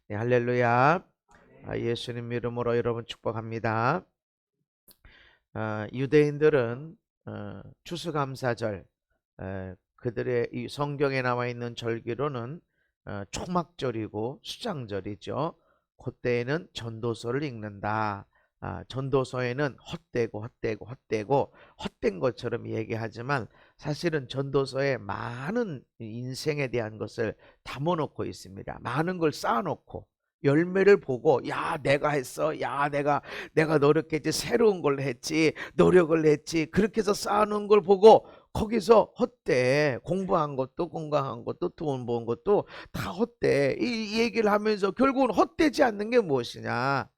네, 할렐루야. 예수님 이름으로 여러분 축복합니다. 유대인들은 추수감사절, 그들의 이 성경에 나와 있는 절기로는 초막절이고 수장절이죠. 그때에는 전도서를 읽는다. 전도서에는 헛되고 헛된 것처럼 얘기하지만 사실은 전도서에 많은 인생에 대한 것을 담아놓고 있습니다. 많은 걸 쌓아놓고 열매를 보고, 야 내가 했어, 야 내가 노력했지, 새로운 걸 했지, 노력을 했지, 그렇게 해서 쌓아놓은 걸 보고 거기서 헛돼, 공부한 것도 건강한 것도 돈 번 것도 다 헛돼, 이 얘기를 하면서 결국은 헛되지 않는 게 무엇이냐.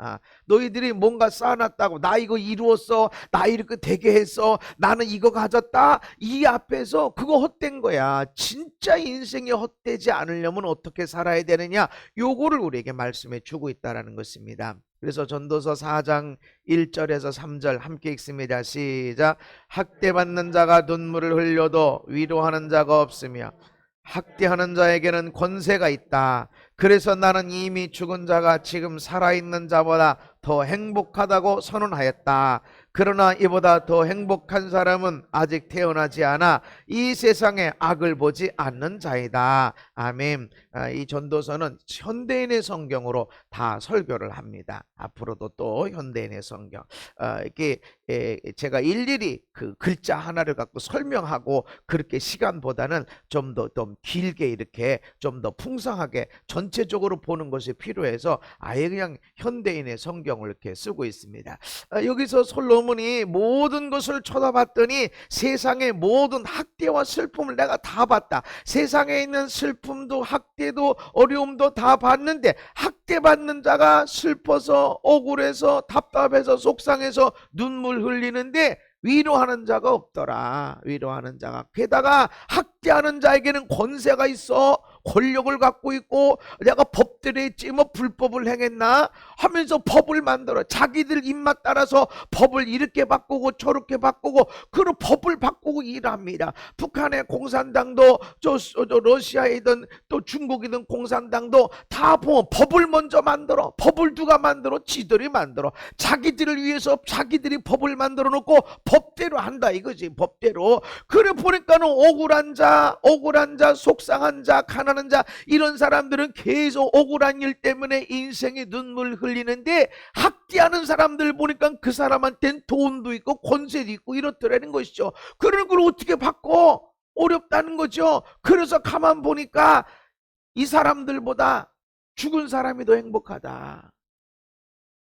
너희들이 뭔가 쌓아놨다고, 나 이거 이루었어, 나 이렇게 되게 했어, 나는 이거 가졌다, 이 앞에서 그거 헛된 거야. 진짜 인생이 헛되지 않으려면 어떻게 살아야 되느냐, 요거를 우리에게 말씀해 주고 있다는 것입니다. 그래서 전도서 4장 1절에서 3절 함께 읽습니다. 시작. 학대받는 자가 눈물을 흘려도 위로하는 자가 없으며 학대하는 자에게는 권세가 있다. 그래서 나는 이미 죽은 자가 지금 살아있는 자보다 더 행복하다고 선언하였다. 그러나 이보다 더 행복한 사람은 아직 태어나지 않아 이 세상에 악을 보지 않는 자이다. 아멘. 이 전도서는 현대인의 성경으로 다 설교를 합니다. 앞으로도 또 현대인의 성경, 이렇게 제가 일일이 그 글자 하나를 갖고 설명하고 그렇게 시간보다는 좀 더 길게, 이렇게 좀 더 풍성하게 전체적으로 보는 것이 필요해서 아예 그냥 현대인의 성경을 이렇게 쓰고 있습니다. 여기서 솔로몬이 모든 것을 쳐다봤더니 세상의 모든 학대와 슬픔을 내가 다 봤다. 세상에 있는 슬픔도 학대도 어려움도 다 봤는데 학대받는 자가 슬퍼서 억울해서 답답해서 속상해서 눈물 흘리는데 위로하는 자가 없더라. 위로하는 자가. 게다가 학대하는 자에게는 권세가 있어. 권력을 갖고 있고, 내가 법대로 했지 뭐 불법을 행했나 하면서 법을 만들어 자기들 입맛 따라서 법을 이렇게 바꾸고 저렇게 바꾸고, 그런 법을 바꾸고 일합니다. 북한의 공산당도 저 러시아이든 또 중국이든 공산당도 다 보면 법을 먼저 만들어. 법을 누가 만들어? 지들이 만들어. 자기들을 위해서 자기들이 법을 만들어 놓고 법대로 한다 이거지. 법대로. 그래 보니까는 억울한 자, 속상한 자, 가난한 자, 이런 사람들은 계속 억울한 일 때문에 인생에 눈물 흘리는데, 학대하는 사람들 보니까 그 사람한테는 돈도 있고 권세도 있고 이렇더라는 것이죠. 그런 걸 어떻게 바꿔? 어렵다는 거죠. 그래서 가만 보니까 이 사람들보다 죽은 사람이 더 행복하다.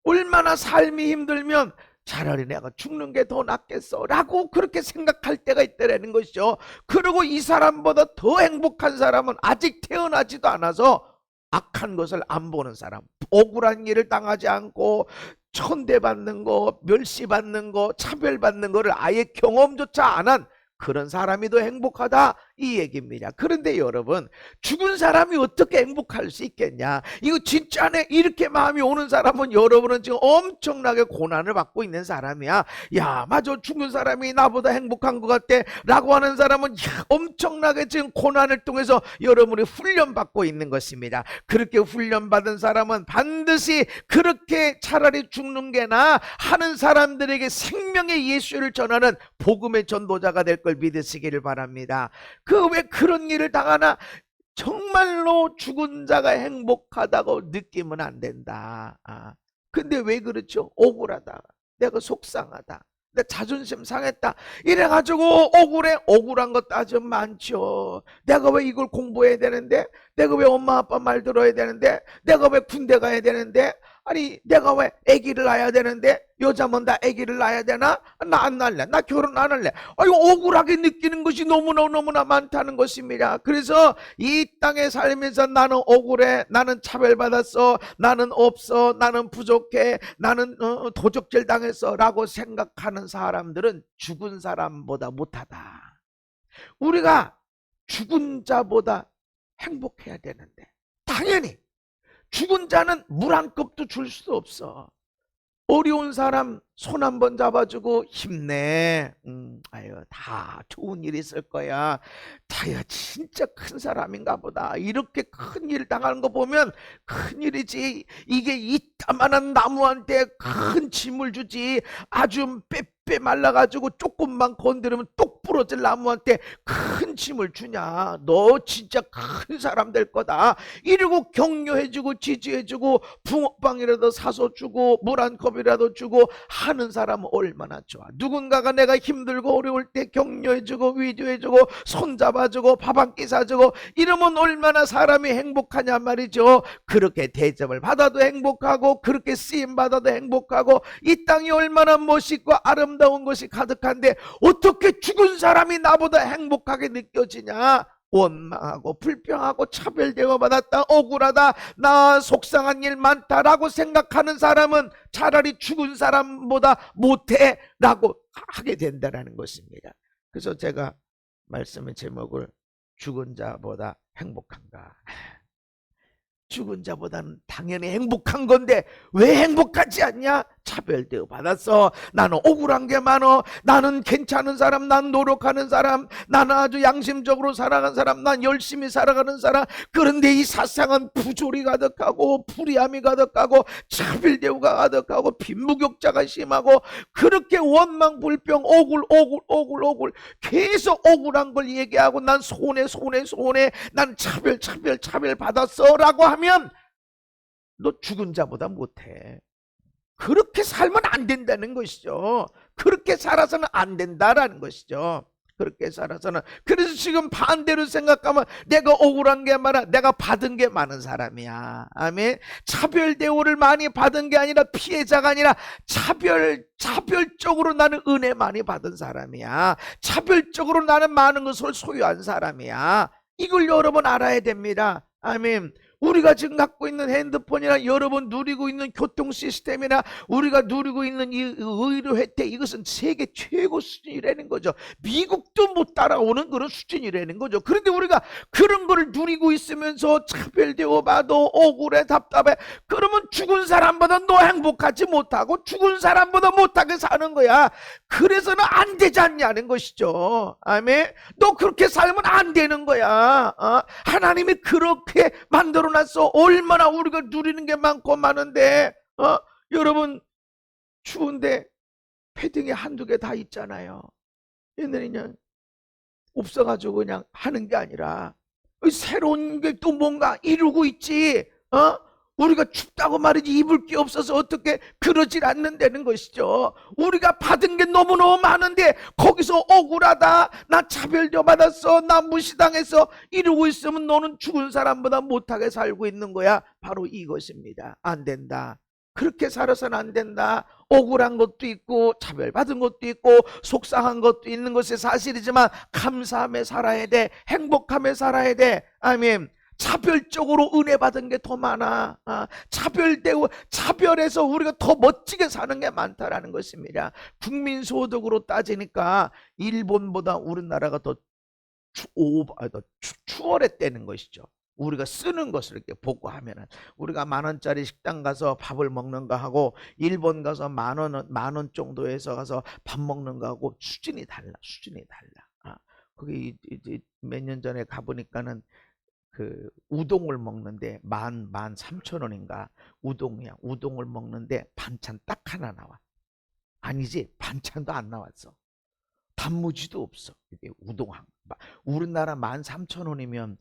얼마나 삶이 힘들면 차라리 내가 죽는 게 더 낫겠어 라고 그렇게 생각할 때가 있다는 것이죠. 그리고 이 사람보다 더 행복한 사람은 아직 태어나지도 않아서 악한 것을 안 보는 사람, 억울한 일을 당하지 않고 천대받는 거, 멸시받는 거, 차별받는 거를 아예 경험조차 안 한 그런 사람이 더 행복하다 이 얘기입니다. 그런데 여러분, 죽은 사람이 어떻게 행복할 수 있겠냐? 이거 진짜네. 이렇게 마음이 오는 사람은 여러분은 지금 엄청나게 고난을 받고 있는 사람이야. 야 맞아, 죽은 사람이 나보다 행복한 것 같아 라고 하는 사람은 엄청나게 지금 고난을 통해서 여러분이 훈련받고 있는 것입니다. 그렇게 훈련받은 사람은 반드시 그렇게 차라리 죽는 게 나아 하는 사람들에게 생명의 예수를 전하는 복음의 전도자가 될 걸 믿으시기를 바랍니다. 그 왜 그런 일을 당하나? 정말로 죽은 자가 행복하다고 느끼면 안 된다. 근데 왜 그렇죠? 억울하다, 내가 속상하다, 내 자존심 상했다 이래가지고 억울해. 억울한 것 따지면 많죠. 내가 왜 이걸 공부해야 되는데, 내가 왜 엄마 아빠 말 들어야 되는데, 내가 왜 군대 가야 되는데, 아니 내가 왜 아기를 낳아야 되는데, 여자면 나 아기를 낳아야 되나? 나 안 낳을래, 나 결혼 안 할래. 아유, 억울하게 느끼는 것이 너무나 많다는 것입니다. 그래서 이 땅에 살면서 나는 억울해, 나는 차별받았어, 나는 없어, 나는 부족해, 나는 도적질 당했어 라고 생각하는 사람들은 죽은 사람보다 못하다. 우리가 죽은 자보다 행복해야 되는데, 당연히 죽은 자는 물 한 컵도 줄 수 없어. 어려운 사람 손 한번 잡아주고 힘내. 아유, 다 좋은 일 있을 거야. 다야 진짜 큰 사람인가 보다. 이렇게 큰 일 당하는 거 보면 큰일이지. 이게 이따만한 나무한테 큰 짐을 주지. 아주 빼빼 말라가지고 조금만 건드리면 똑 부러질 나무한테 큰 짐을 주냐. 너 진짜 큰 사람 될 거다. 이러고 격려해주고 지지해주고 붕어빵이라도 사서 주고 물 한 컵이라도 주고 하는 사람은 얼마나 좋아. 누군가가 내가 힘들고 어려울 때 격려해주고 위로해주고 손잡아주고 밥 한 끼 사주고 이러면 얼마나 사람이 행복하냐 말이죠. 그렇게 대접을 받아도 행복하고 그렇게 쓰임 받아도 행복하고 이 땅이 얼마나 멋있고 아름다운 것이 가득한데 어떻게 죽은 사람이 나보다 행복하게 느껴지냐. 원망하고 불평하고 차별대우 받았다, 억울하다, 나 속상한 일 많다라고 생각하는 사람은 차라리 죽은 사람보다 못해 라고 하게 된다는 것입니다. 그래서 제가 말씀의 제목을 죽은 자보다 행복한가. 죽은 자보다는 당연히 행복한 건데 왜 행복하지 않냐? 차별대우 받았어. 나는 억울한 게 많어. 나는 괜찮은 사람, 난 노력하는 사람, 나는 아주 양심적으로 살아가는 사람, 난 열심히 살아가는 사람. 그런데 이 세상은 부조리 가득하고 불의함이 가득하고 차별대우가 가득하고 빈부격차가 심하고 그렇게 원망 불평 억울 계속 억울한 걸 얘기하고 난 손해 난 차별 받았어 라고 하면 너 죽은 자보다 못해. 그렇게 살면 안 된다는 것이죠. 그렇게 살아서는 안 된다라는 것이죠. 그렇게 살아서는. 그래서 지금 반대로 생각하면 내가 억울한 게 많아. 내가 받은 게 많은 사람이야. 아멘. 차별 대우를 많이 받은 게 아니라 피해자가 아니라 차별적으로 나는 은혜 많이 받은 사람이야. 차별적으로 나는 많은 것을 소유한 사람이야. 이걸 여러분 알아야 됩니다. 아멘. 우리가 지금 갖고 있는 핸드폰이나 여러분 누리고 있는 교통 시스템이나 우리가 누리고 있는 이 의료 혜택, 이것은 세계 최고 수준이라는 거죠. 미국도 못 따라오는 그런 수준이라는 거죠. 그런데 우리가 그런 거를 누리고 있으면서 차별대우 봐도 억울해 답답해. 그러면 죽은 사람보다 너 행복하지 못하고 죽은 사람보다 못하게 사는 거야. 그래서는 안 되지 않냐는 것이죠. 아멘. 너 그렇게 살면 안 되는 거야. 하나님이 그렇게 만들어 놨어. 얼마나 우리가 누리는 게 많고 많은데 여러분 추운데 패딩이 한두 개 다 있잖아요. 옛날에 그냥 없어가지고 그냥 하는 게 아니라 새로운 게 또 뭔가 이루고 있지. 우리가 춥다고 말이지 입을 게 없어서 어떻게 그러질 않는다는 것이죠. 우리가 받은 게 너무너무 많은데 거기서 억울하다, 나 차별도 받았어, 나 무시당했어 이러고 있으면 너는 죽은 사람보다 못하게 살고 있는 거야. 바로 이것입니다. 안 된다. 그렇게 살아서는 안 된다. 억울한 것도 있고 차별받은 것도 있고 속상한 것도 있는 것이 사실이지만 감사하며 살아야 돼. 행복하며 살아야 돼. 아멘. 차별적으로 은혜 받은 게 더 많아. 차별해서 우리가 더 멋지게 사는 게 많다라는 것입니다. 국민소득으로 따지니까 일본보다 우리나라가 더 추월했다는 것이죠. 우리가 쓰는 것을 이렇게 보고 하면은 우리가 10,000원짜리 식당 가서 밥을 먹는 거 하고 일본 가서 만 원 정도에서 가서 밥 먹는 거 하고 수준이 달라. 거기 이제 몇 년 전에 가보니까는 그 우동을 먹는데 13,000원인가 우동이야. 우동을 먹는데 반찬 딱 하나 나와. 아니지, 반찬도 안 나왔어. 단무지도 없어. 이게 우동 우리나라 13,000원이면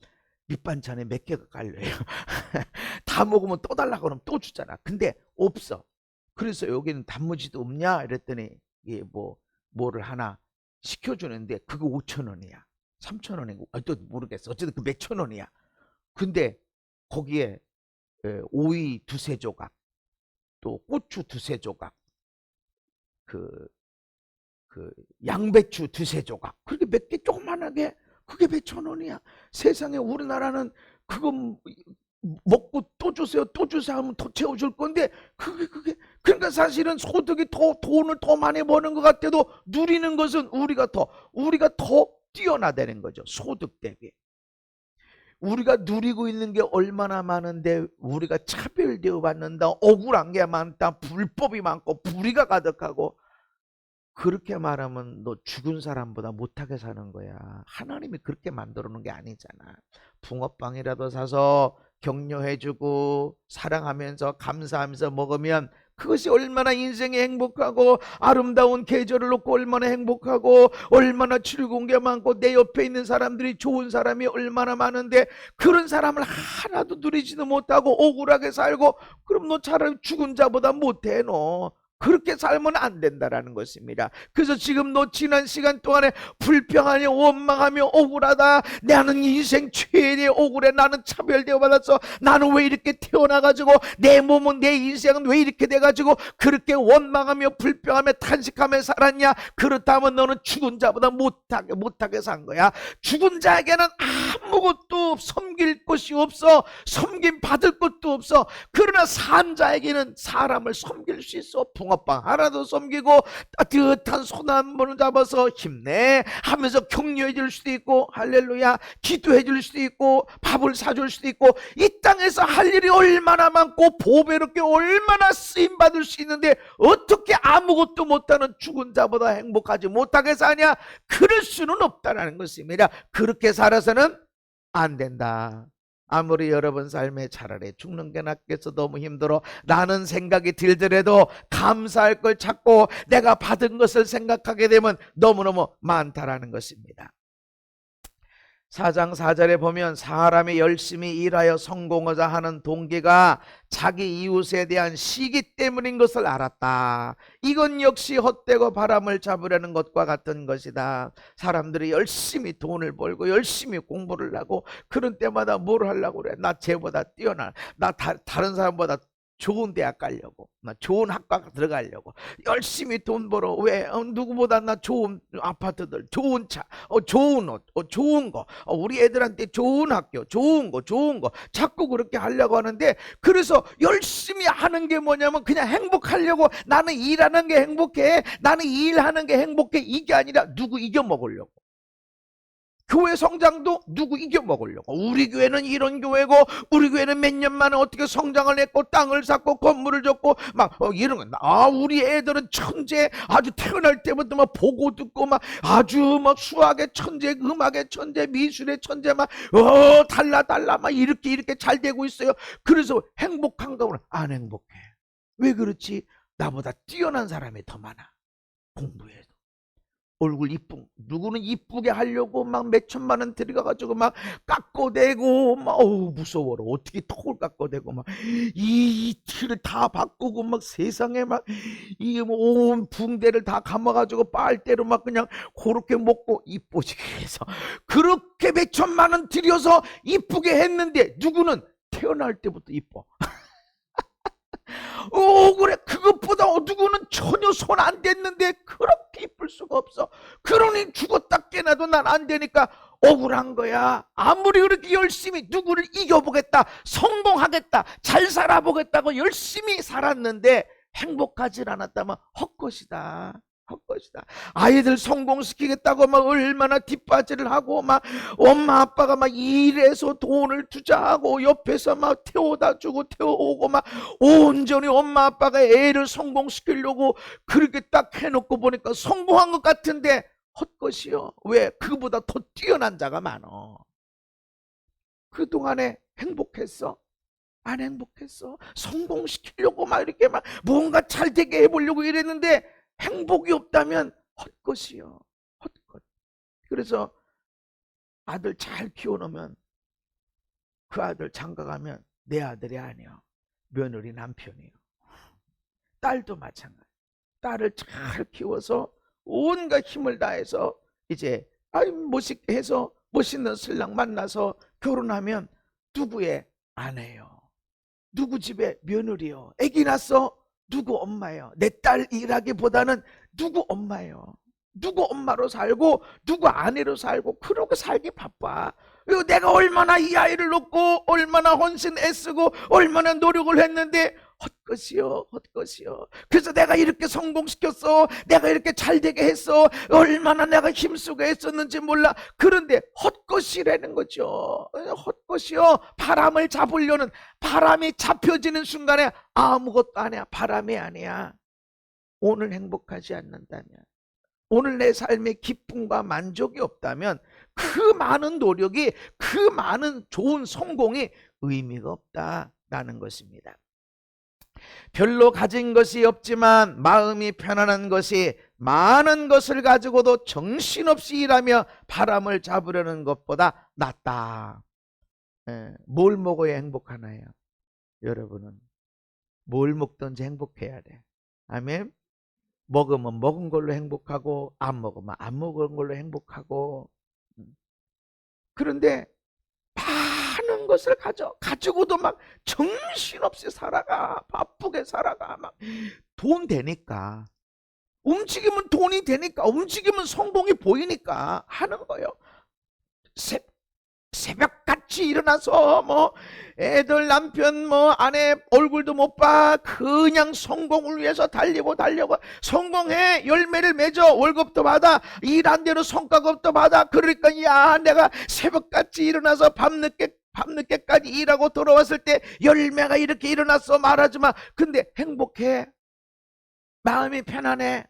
밑반찬에 몇 개가 깔려요. 다 먹으면 또 달라고 그러면 또 주잖아. 근데 없어. 그래서 여기는 단무지도 없냐 이랬더니 이게 뭐를 하나 시켜주는데 그거 5,000원이야. 3,000원이고 또 모르겠어. 어쨌든 그 몇천 원이야. 근데 거기에 오이 2-3조각, 또 고추 2-3조각, 그 양배추 2-3조각, 그렇게 몇 개 조그만하게 그게 몇천 원이야. 세상에 우리나라는 그거 먹고 또 주세요 하면 더 채워줄 건데 그게 그러니까 사실은 소득이 돈을 더 많이 버는 것 같아도 누리는 것은 우리가 더 뛰어나다는 거죠. 소득 대비. 우리가 누리고 있는 게 얼마나 많은데 우리가 차별되어 받는다, 억울한 게 많다, 불법이 많고 불의가 가득하고, 그렇게 말하면 너 죽은 사람보다 못하게 사는 거야. 하나님이 그렇게 만들어 놓은 게 아니잖아. 붕어빵이라도 사서 격려해주고 사랑하면서 감사하면서 먹으면 그것이 얼마나 인생이 행복하고 아름다운 계절을 놓고 얼마나 행복하고 얼마나 즐거운 게 많고 내 옆에 있는 사람들이 좋은 사람이 얼마나 많은데 그런 사람을 하나도 누리지도 못하고 억울하게 살고, 그럼 너 차라리 죽은 자보다 못해. 너 그렇게 살면 안 된다라는 것입니다. 그래서 지금 너 지난 시간 동안에 불평하며 원망하며 억울하다, 나는 인생 최대 억울해, 나는 차별되어 받았어, 나는 왜 이렇게 태어나가지고 내 몸은 내 인생은 왜 이렇게 돼가지고 그렇게 원망하며 불평하며 탄식하며 살았냐? 그렇다면 너는 죽은 자보다 못하게 산 거야. 죽은 자에게는 아무것도 섬길 것이 없어. 섬김 받을 것도 없어. 그러나 산 자에게는 사람을 섬길 수 있어. 붕어빵 하나도 섬기고 따뜻한 손 한 번을 잡아서 힘내 하면서 격려해 줄 수도 있고, 할렐루야, 기도해 줄 수도 있고, 밥을 사줄 수도 있고, 이 땅에서 할 일이 얼마나 많고 보배롭게 얼마나 쓰임 받을 수 있는데 어떻게 아무것도 못하는 죽은 자보다 행복하지 못하게 사냐? 그럴 수는 없다는 것입니다. 그렇게 살아서는 안 된다. 아무리 여러분 삶에 차라리 죽는 게 낫겠어, 너무 힘들어 라는 생각이 들더라도 감사할 걸 찾고 내가 받은 것을 생각하게 되면 너무너무 많다라는 것입니다. 4장 4절에 보면 사람이 열심히 일하여 성공하자 하는 동기가 자기 이웃에 대한 시기 때문인 것을 알았다. 이건 역시 헛되고 바람을 잡으려는 것과 같은 것이다. 사람들이 열심히 돈을 벌고 열심히 공부를 하고 그런 때마다 뭘 하려고 그래? 나 쟤보다 뛰어나, 나 다른 사람보다 좋은 대학 가려고, 나 좋은 학과 들어가려고 열심히 돈 벌어. 왜? 누구보다 나 좋은 아파트들, 좋은 차, 좋은 옷, 좋은 거, 우리 애들한테 좋은 학교, 좋은 거 자꾸 그렇게 하려고 하는데, 그래서 열심히 하는 게 뭐냐면 그냥 행복하려고, 나는 일하는 게 행복해, 나는 일하는 게 행복해, 이게 아니라 누구 이겨먹으려고. 교회 성장도 누구 이겨먹으려고. 우리 교회는 이런 교회고, 우리 교회는 몇 년 만에 어떻게 성장을 했고 땅을 샀고 건물을 줬고 막 이런 거. 우리 애들은 천재, 아주 태어날 때부터 막 보고 듣고 막 아주 막 수학의 천재, 음악의 천재, 미술의 천재, 막 달라 막 이렇게 잘 되고 있어요. 그래서 행복한가? 안 행복해. 왜 그렇지? 나보다 뛰어난 사람이 더 많아. 공부해서 얼굴 이쁜, 누구는 이쁘게 하려고 막 몇천만 원 들여가가지고 막 깎아대고 막 무서워라. 어떻게 턱을 깎아대고 막 이 티를 다 바꾸고 막 세상에 막 이 뭐 온 붕대를 다 감아가지고 빨대로 막 그냥 그렇게 먹고 이뻐지게 해서 그렇게 몇천만 원 들여서 이쁘게 했는데 누구는 태어날 때부터 이뻐. 그래. 그것보다 누구는 전혀 손 안 댔는데 그렇게 이쁠 수가 없어. 그러니 죽었다 깨나도 난 안 되니까 억울한 거야. 아무리 그렇게 열심히 누구를 이겨보겠다, 성공하겠다, 잘 살아보겠다고 열심히 살았는데 행복하지 않았다면 헛것이다. 헛것이다. 아이들 성공시키겠다고 막 얼마나 뒷바지를 하고 막 엄마 아빠가 막 일해서 돈을 투자하고 옆에서 막 태워다 주고 태워오고 막 온전히 엄마 아빠가 애를 성공시키려고 그렇게 딱 해놓고 보니까 성공한 것 같은데 헛것이요. 왜? 그보다 더 뛰어난 자가 많어. 그동안에 행복했어? 안 행복했어? 성공시키려고 막 이렇게 막 뭔가 잘 되게 해보려고 이랬는데 행복이 없다면 헛것이요. 헛것. 그래서 아들 잘 키워놓으면 그 아들 장가가면 내 아들이 아니야. 며느리 남편이요. 딸도 마찬가지. 딸을 잘 키워서 온갖 힘을 다해서 이제 멋있게 멋있는 신랑 만나서 결혼하면 누구의 아내요? 누구 집에 며느리요? 애기 낳았어? 누구 엄마예요? 내 딸이라기보다는 누구 엄마예요? 누구 엄마로 살고 누구 아내로 살고 그러고 살기 바빠. 내가 얼마나 이 아이를 놓고 얼마나 헌신 애쓰고 얼마나 노력을 했는데 헛것이요, 헛것이요. 그래서 내가 이렇게 성공시켰어, 내가 이렇게 잘되게 했어, 얼마나 내가 힘쓰고 했었는지 몰라. 그런데 헛것이라는 거죠. 헛것이요. 바람을 잡으려는, 바람이 잡혀지는 순간에 아무것도 아니야. 바람이 아니야. 오늘 행복하지 않는다면, 오늘 내 삶의 기쁨과 만족이 없다면 그 많은 노력이, 그 많은 좋은 성공이 의미가 없다라는 것입니다. 별로 가진 것이 없지만 마음이 편안한 것이 많은 것을 가지고도 정신없이 일하며 바람을 잡으려는 것보다 낫다. 뭘 먹어야 행복하나요? 여러분은 뭘 먹든지 행복해야 돼. 아멘. 먹으면 먹은 걸로 행복하고 안 먹으면 안 먹은 걸로 행복하고. 그런데 많은 것을 가지고도 막 정신없이 살아가. 바쁘게 살아가. 막 돈 되니까, 움직이면 돈이 되니까, 움직이면 성공이 보이니까 하는 거예요. 새벽같이 일어나서 뭐 애들, 남편, 뭐 아내 얼굴도 못 봐. 그냥 성공을 위해서 달리고 성공해. 열매를 맺어. 월급도 받아. 일한 대로 성과급도 받아. 그러니까 야, 내가 새벽같이 일어나서 밤늦게까지 일하고 돌아왔을 때 열매가 이렇게 일어났어 말하지마. 근데 행복해. 마음이 편안해.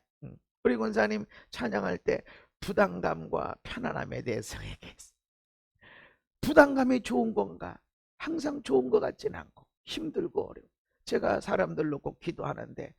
우리 권사님 찬양할 때 부담감과 편안함에 대해서 얘기했어요. 부담감이 좋은 건가? 항상 좋은 것 같지는 않고 힘들고 어려워. 제가 사람들 놓고 기도하는데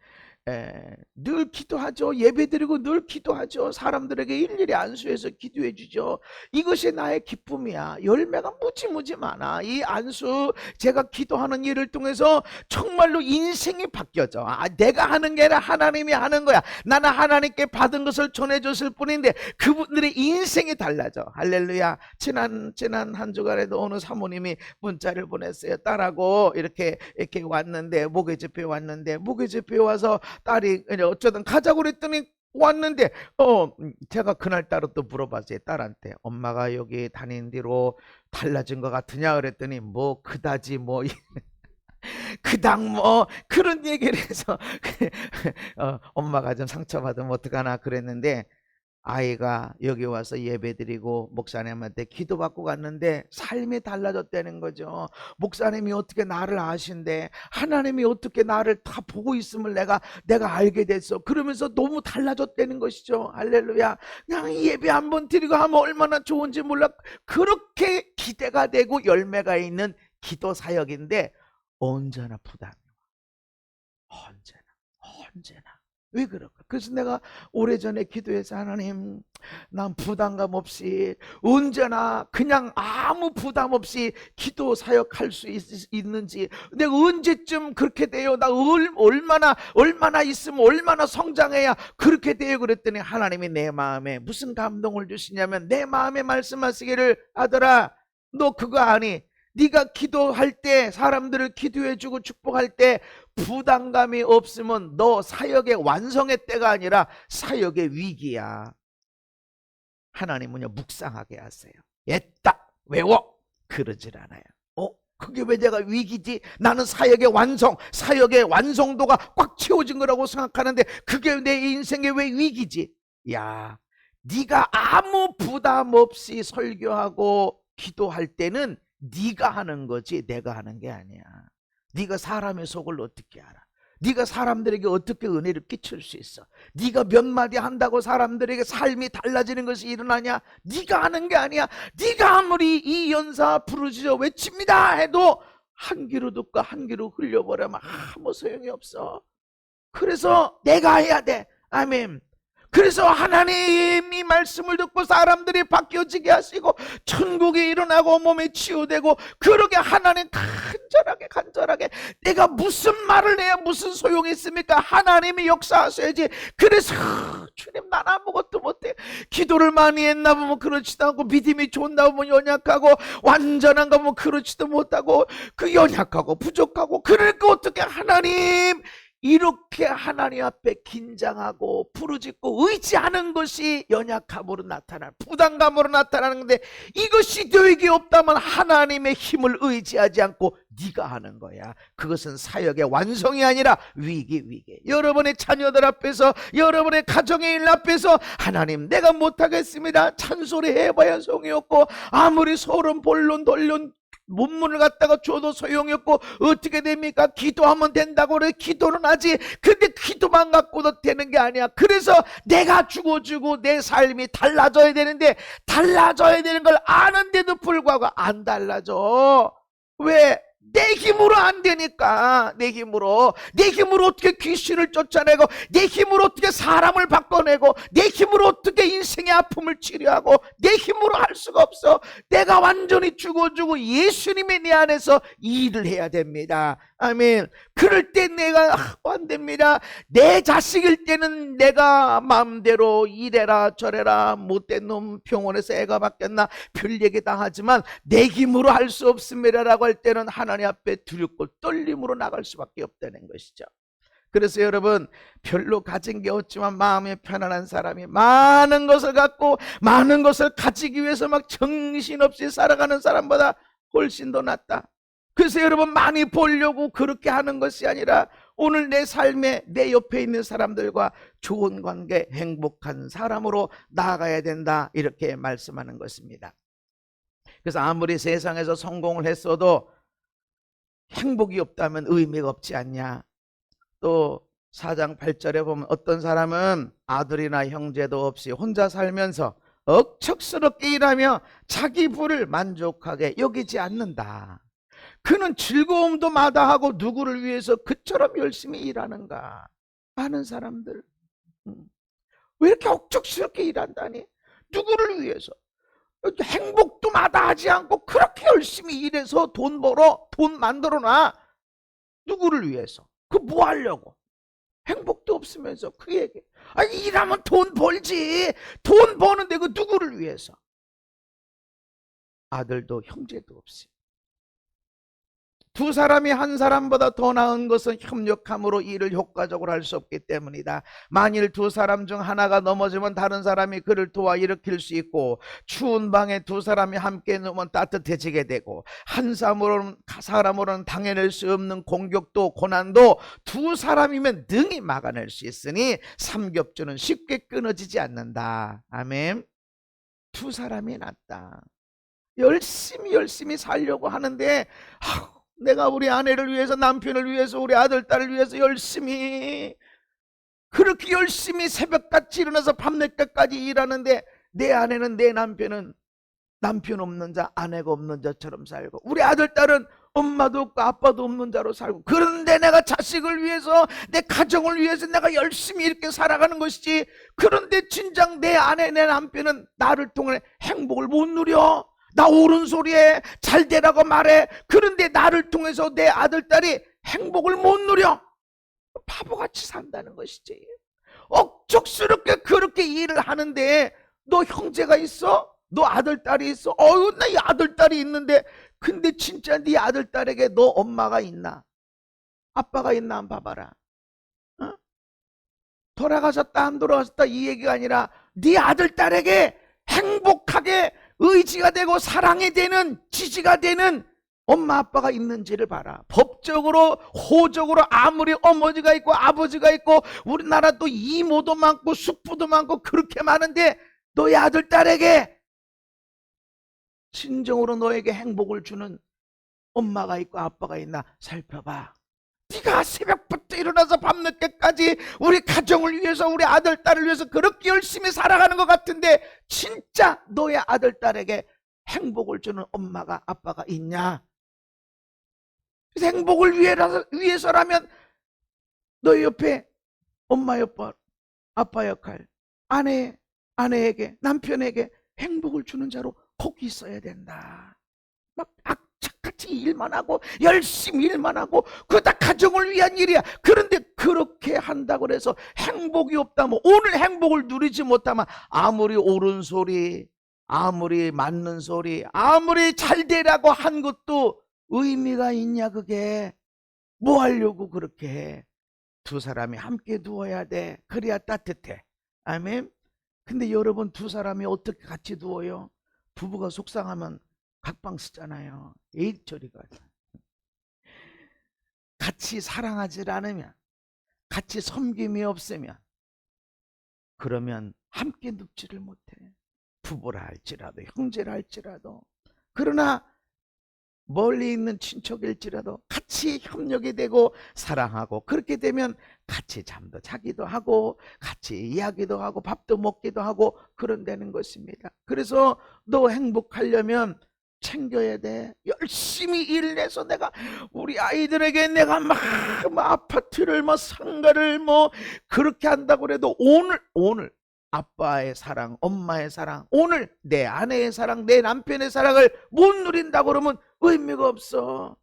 늘 기도하죠. 예배드리고 늘 기도하죠. 사람들에게 일일이 안수해서 기도해 주죠. 이것이 나의 기쁨이야. 열매가 무지무지 많아. 이 안수, 제가 기도하는 일을 통해서 정말로 인생이 바뀌어져. 내가 하는 게 아니라 하나님이 하는 거야. 나는 하나님께 받은 것을 전해줬을 뿐인데 그분들의 인생이 달라져. 할렐루야. 지난 한 주간에도 어느 사모님이 문자를 보냈어요. 딸하고 이렇게 왔는데, 목요집회 왔는데, 목요집회 와서 딸이 어쩌든 가자고 그랬더니 왔는데 제가 그날따라 또 물어봤어요. 딸한테, 엄마가 여기 다닌 뒤로 달라진 것 같으냐 그랬더니 뭐 그다지 뭐 그닥 뭐 그런 얘기를 해서 엄마가 좀 상처받으면 어떡하나 그랬는데, 아이가 여기 와서 예배드리고 목사님한테 기도받고 갔는데 삶이 달라졌다는 거죠. 목사님이 어떻게 나를 아신대, 하나님이 어떻게 나를 다 보고 있음을 내가 알게 됐어. 그러면서 너무 달라졌다는 것이죠. 할렐루야. 그냥 예배 한번 드리고 하면 얼마나 좋은지 몰라. 그렇게 기대가 되고 열매가 있는 기도 사역인데 언제나 부담이 와. 언제나. 왜 그럴까? 그래서 내가 오래전에 기도해서, 하나님, 난 부담감 없이 언제나 그냥 아무 부담 없이 기도 사역할 수 있는지, 내가 언제쯤 그렇게 돼요? 나 얼마나 있으면 얼마나 성장해야 그렇게 돼요? 그랬더니 하나님이 내 마음에 무슨 감동을 주시냐면, 내 마음에 말씀하시기를, 아들아, 너 그거 아니? 네가 기도할 때, 사람들을 기도해주고 축복할 때 부담감이 없으면 너 사역의 완성의 때가 아니라 사역의 위기야. 하나님은요, 묵상하게 하세요. 옛다 외워 그러질 않아요. 그게 왜 내가 위기지? 나는 사역의 완성도가 꽉 채워진 거라고 생각하는데 그게 내 인생의 왜 위기지? 야, 네가 아무 부담 없이 설교하고 기도할 때는 네가 하는 거지 내가 하는 게 아니야. 네가 사람의 속을 어떻게 알아? 네가 사람들에게 어떻게 은혜를 끼칠 수 있어? 네가 몇 마디 한다고 사람들에게 삶이 달라지는 것이 일어나냐? 네가 하는 게 아니야. 네가 아무리 이 연사 부르짖어 외칩니다 해도 한 귀로 듣고 한 귀로 흘려버리면 아무 소용이 없어. 그래서 내가 해야 돼. 아멘. 그래서 하나님이 말씀을 듣고 사람들이 바뀌어지게 하시고 천국이 일어나고 몸이 치유되고, 그러게 하나님 간절하게 내가 무슨 말을 해야 무슨 소용이 있습니까? 하나님이 역사하셔야지. 그래서 주님, 난 아무것도 못해. 기도를 많이 했나 보면 그렇지도 않고, 믿음이 좋나 보면 연약하고, 완전한가 보면 그렇지도 못하고, 그 연약하고 부족하고, 그러니까 어떻게 하나님 이렇게 하나님 앞에 긴장하고 부르짖고 의지하는 것이 연약함으로 나타나는, 부담감으로 나타나는데, 이것이 너에게 없다면 하나님의 힘을 의지하지 않고 네가 하는 거야. 그것은 사역의 완성이 아니라 위기. 여러분의 자녀들 앞에서, 여러분의 가정의 일 앞에서 하나님 내가 못하겠습니다, 찬소리 해봐야 소용이 없고, 아무리 소름 본론 돌론 문문을 갖다가 줘도 소용이 없고, 어떻게 됩니까? 기도하면 된다고 그래 기도는 하지. 근데 기도만 갖고도 되는 게 아니야. 그래서 내가 죽어주고 내 삶이 달라져야 되는데, 달라져야 되는 걸 아는데도 불구하고 안 달라져. 왜? 내 힘으로 안 되니까. 내 힘으로 어떻게 귀신을 쫓아내고, 내 힘으로 어떻게 사람을 바꿔내고, 내 힘으로 어떻게 인생의 아픔을 치료하고, 내 힘으로 할 수가 없어. 내가 완전히 죽어주고 예수님이 내 안에서 일을 해야 됩니다. 아멘. 그럴 때 내가 안 됩니다. 내 자식일 때는 내가 마음대로 이래라 저래라, 못된 놈 병원에서 애가 바뀌었나 별 얘기 다 하지만 내 힘으로 할 수 없습니다라고 할 때는 하나님 앞에 두렵고 떨림으로 나갈 수밖에 없다는 것이죠. 그래서 여러분, 별로 가진 게 없지만 마음이 편안한 사람이 많은 것을 갖고 많은 것을 가지기 위해서 막 정신없이 살아가는 사람보다 훨씬 더 낫다. 그래서 여러분, 많이 벌려고 그렇게 하는 것이 아니라 오늘 내 삶에 내 옆에 있는 사람들과 좋은 관계, 행복한 사람으로 나아가야 된다, 이렇게 말씀하는 것입니다. 그래서 아무리 세상에서 성공을 했어도 행복이 없다면 의미가 없지 않냐. 또 4장 8절에 보면 어떤 사람은 아들이나 형제도 없이 혼자 살면서 억척스럽게 일하며 자기 부를 만족하게 여기지 않는다. 그는 즐거움도 마다하고 누구를 위해서 그처럼 열심히 일하는가. 많은 사람들 왜 이렇게 억척스럽게 일한다니? 누구를 위해서? 행복도 마다하지 않고 그렇게 열심히 일해서 돈 만들어놔. 누구를 위해서? 그 뭐 하려고? 행복도 없으면서 그에게, 아니 일하면 돈 벌지. 돈 버는데 그 누구를 위해서? 아들도 형제도 없이. 두 사람이 한 사람보다 더 나은 것은 협력함으로 일을 효과적으로 할 수 없기 때문이다. 만일 두 사람 중 하나가 넘어지면 다른 사람이 그를 도와 일으킬 수 있고, 추운 방에 두 사람이 함께 누우면 따뜻해지게 되고, 한 사람으로는 당해낼 수 없는 공격도 고난도 두 사람이면 능히 막아낼 수 있으니 삼겹줄은 쉽게 끊어지지 않는다. 아멘. 두 사람이 낫다. 열심히 살려고 하는데, 내가 우리 아내를 위해서, 남편을 위해서, 우리 아들, 딸을 위해서 그렇게 열심히 새벽같이 일어나서 밤늦게까지 일하는데, 내 아내는, 내 남편은 남편 없는 자, 아내가 없는 자처럼 살고, 우리 아들, 딸은 엄마도 없고 아빠도 없는 자로 살고, 그런데 내가 자식을 위해서, 내 가정을 위해서 내가 열심히 이렇게 살아가는 것이지, 그런데 진작 내 아내, 내 남편은 나를 통해 행복을 못 누려. 나 옳은 소리에 잘 되라고 말해. 그런데 나를 통해서 내 아들, 딸이 행복을 못 누려. 바보같이 산다는 것이지. 억척스럽게 그렇게 일을 하는데, 너 형제가 있어? 너 아들, 딸이 있어? 나 이 아들, 딸이 있는데, 근데 진짜 네 아들, 딸에게 너 엄마가 있나? 아빠가 있나? 한번 봐봐라. 어? 돌아가셨다 안 돌아가셨다 이 얘기가 아니라, 네 아들, 딸에게 행복하게 의지가 되고 사랑이 되는, 지지가 되는 엄마 아빠가 있는지를 봐라. 법적으로, 호적으로 아무리 어머니가 있고 아버지가 있고, 우리나라 또 이모도 많고 숙부도 많고 그렇게 많은데, 너의 아들, 딸에게 진정으로 너에게 행복을 주는 엄마가 있고 아빠가 있나 살펴봐. 네가 새벽부터 일어나서 밤늦게까지 우리 가정을 위해서, 우리 아들, 딸을 위해서 그렇게 열심히 살아가는 것 같은데, 진짜 너의 아들, 딸에게 행복을 주는 엄마가 아빠가 있냐? 행복을 위해서라면 너희 옆에 엄마 옆에 아빠 역할, 아내에게, 남편에게 행복을 주는 자로 꼭 있어야 된다. 막 악착같이 일만 하고 열심히 일만 하고, 그거 다 가정을 위한 일이야. 그런데 그렇게 한다고 해서 행복이 없다면, 오늘 행복을 누리지 못하면 아무리 옳은 소리, 아무리 맞는 소리, 아무리 잘 되라고 한 것도 의미가 있냐? 그게 뭐 하려고 그렇게 해? 두 사람이 함께 누워야 돼. 그래야 따뜻해. 아멘. 근데 여러분, 두 사람이 어떻게 같이 누워요? 부부가 속상하면 각방 쓰잖아요. 에이 저리가. 같이 사랑하지 않으면, 같이 섬김이 없으면, 그러면 함께 눕지를 못해. 부부라 할지라도, 형제라 할지라도. 그러나 멀리 있는 친척일지라도 같이 협력이 되고 사랑하고, 그렇게 되면 같이 잠도 자기도 하고 같이 이야기도 하고 밥도 먹기도 하고 그런다는 것입니다. 그래서 너 행복하려면 챙겨야 돼. 열심히 일내서 내가 우리 아이들에게 내가 막 아파트를 상가를 그렇게 한다고 해도 오늘 아빠의 사랑, 엄마의 사랑, 오늘 내 아내의 사랑, 내 남편의 사랑을 못 누린다고 그러면 의미가 없어.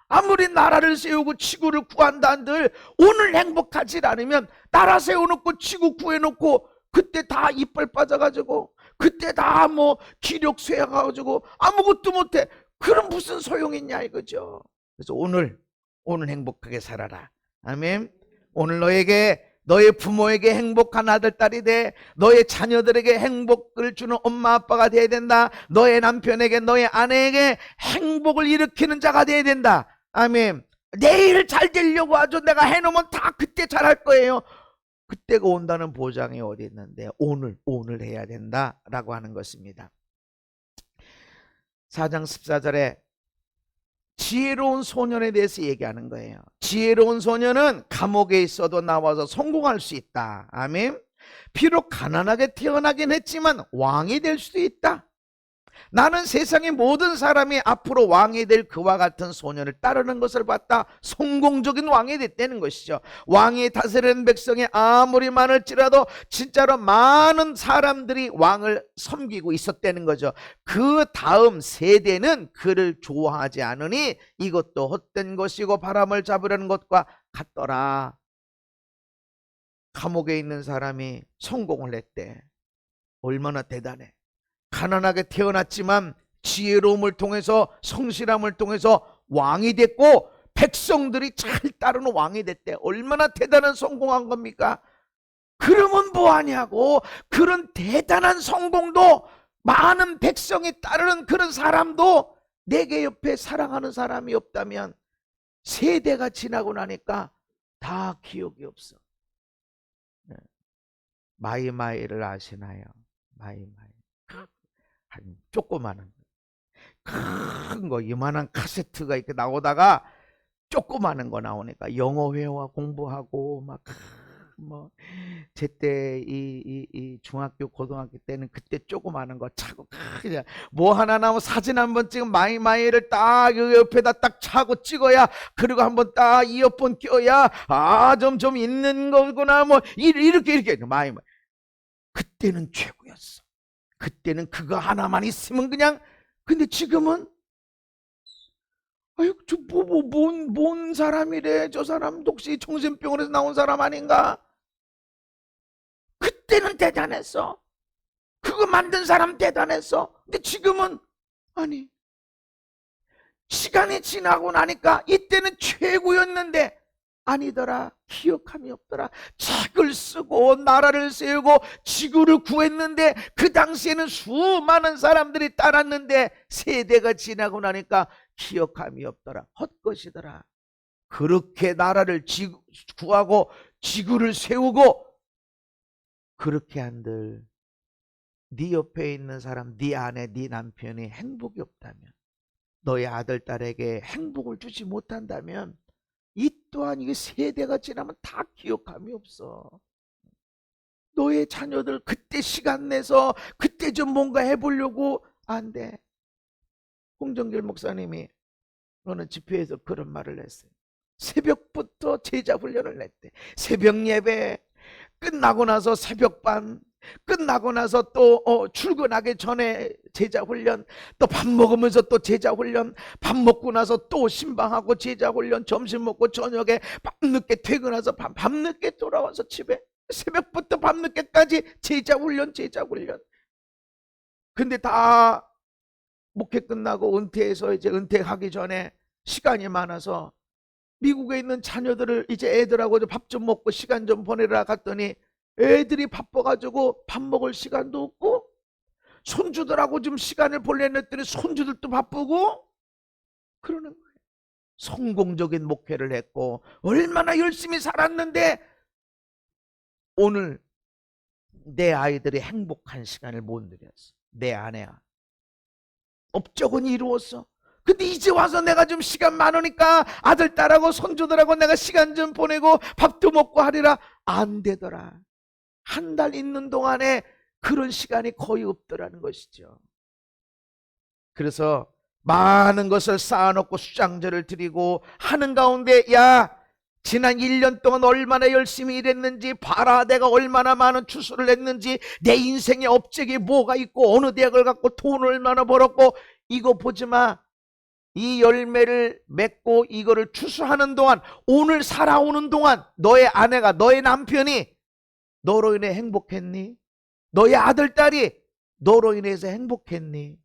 아무리 나라를 세우고 지구를 구한다 한들 오늘 행복하지 않으면 나라 세워놓고 지구 구해놓고 그때 다 이빨 빠져가지고 그때 다 기력 쇠해가지고 아무것도 못해. 그럼 무슨 소용이 있냐 이거죠. 그래서 오늘 행복하게 살아라. 아멘. 오늘 너의 부모에게 행복한 아들, 딸이 돼. 너의 자녀들에게 행복을 주는 엄마, 아빠가 돼야 된다. 너의 남편에게, 너의 아내에게 행복을 일으키는 자가 돼야 된다. 아멘. 내일 잘 되려고 아주 내가 해놓으면 다 그때 잘할 거예요. 그때가 온다는 보장이 어디 있는데 오늘 해야 된다라고 하는 것입니다. 4장 14절에 지혜로운 소년에 대해서 얘기하는 거예요. 지혜로운 소년은 감옥에 있어도 나와서 성공할 수 있다. 아멘. 비록 가난하게 태어나긴 했지만 왕이 될 수도 있다. 나는 세상의 모든 사람이 앞으로 왕이 될 그와 같은 소년을 따르는 것을 봤다. 성공적인 왕이 됐다는 것이죠. 왕이 다스리는 백성이 아무리 많을지라도 진짜로 많은 사람들이 왕을 섬기고 있었다는 거죠. 그 다음 세대는 그를 좋아하지 않으니 이것도 헛된 것이고 바람을 잡으려는 것과 같더라. 감옥에 있는 사람이 성공을 했대. 얼마나 대단해. 가난하게 태어났지만 지혜로움을 통해서, 성실함을 통해서 왕이 됐고 백성들이 잘 따르는 왕이 됐대. 얼마나 대단한 성공한 겁니까? 그러면 뭐하냐고. 그런 대단한 성공도, 많은 백성이 따르는 그런 사람도 내게 옆에 사랑하는 사람이 없다면 세대가 지나고 나니까 다 기억이 없어. 마이마이를 아시나요? 마이마이. 한 조그마한 큰 거, 이만한 카세트가 이렇게 나오다가 조그마한 거 나오니까 영어 회화 공부하고 제때 이 중학교 고등학교 때는 그때 조그마한 거 차고 그냥 하나 나오면 사진 한번 찍으면 마이마이를 딱 옆에다 딱 차고 찍어야, 그리고 한번 딱 이어폰 껴야 좀 있는 거구나 이렇게 마이마이. 그때는 최고였어. 그때는 그거 하나만 있으면 그냥. 근데 지금은 아유 뭔 사람이래. 저 사람 혹시 정신병원에서 나온 사람 아닌가? 그때는 대단했어. 그거 만든 사람 대단했어. 근데 지금은 아니, 시간이 지나고 나니까 이때는 최고였는데 아니더라. 기억함이 없더라. 책을 쓰고 나라를 세우고 지구를 구했는데 그 당시에는 수많은 사람들이 따랐는데 세대가 지나고 나니까 기억함이 없더라. 헛것이더라. 그렇게 나라를 구하고 지구를 세우고 그렇게 한들 네 옆에 있는 사람, 네 아내, 네 남편이 행복이 없다면, 너의 아들, 딸에게 행복을 주지 못한다면 이 또한 이게 세대가 지나면 다 기억함이 없어. 너의 자녀들 그때 시간 내서 그때 좀 뭔가 해보려고 안 돼. 홍정길 목사님이 어느 집회에서 그런 말을 했어요. 새벽부터 제자 훈련을 냈대. 새벽 예배 끝나고 나서 새벽반, 끝나고 나서 또 출근하기 전에 제자 훈련, 또 밥 먹으면서 또 제자 훈련, 밥 먹고 나서 또 신방하고 제자 훈련, 점심 먹고 저녁에 밤늦게 퇴근해서 밤늦게 돌아와서 집에 새벽부터 밤늦게까지 제자 훈련. 근데 다 목회 끝나고 은퇴해서 이제 은퇴하기 전에 시간이 많아서 미국에 있는 자녀들을 이제 애들하고 밥 좀 먹고 시간 좀 보내라 갔더니 애들이 바빠가지고 밥 먹을 시간도 없고, 손주들하고 좀 시간을 보내려 했더니 손주들도 바쁘고 그러는 거예요. 성공적인 목회를 했고 얼마나 열심히 살았는데 오늘 내 아이들이 행복한 시간을 못 누렸어. 내 아내야. 업적은 이루었어. 근데 이제 와서 내가 좀 시간 많으니까 아들, 딸하고 손주들하고 내가 시간 좀 보내고 밥도 먹고 하리라. 안 되더라. 한 달 있는 동안에 그런 시간이 거의 없더라는 것이죠. 그래서 많은 것을 쌓아놓고 수장제를 드리고 하는 가운데, 야, 지난 1년 동안 얼마나 열심히 일했는지 봐라. 내가 얼마나 많은 추수를 했는지, 내 인생의 업적이 뭐가 있고 어느 대학을 갔고 돈을 얼마나 벌었고, 이거 보지 마. 이 열매를 맺고 이거를 추수하는 동안, 오늘 살아오는 동안 너의 아내가, 너의 남편이 너로 인해 행복했니? 너의 아들, 딸이 너로 인해서 행복했니?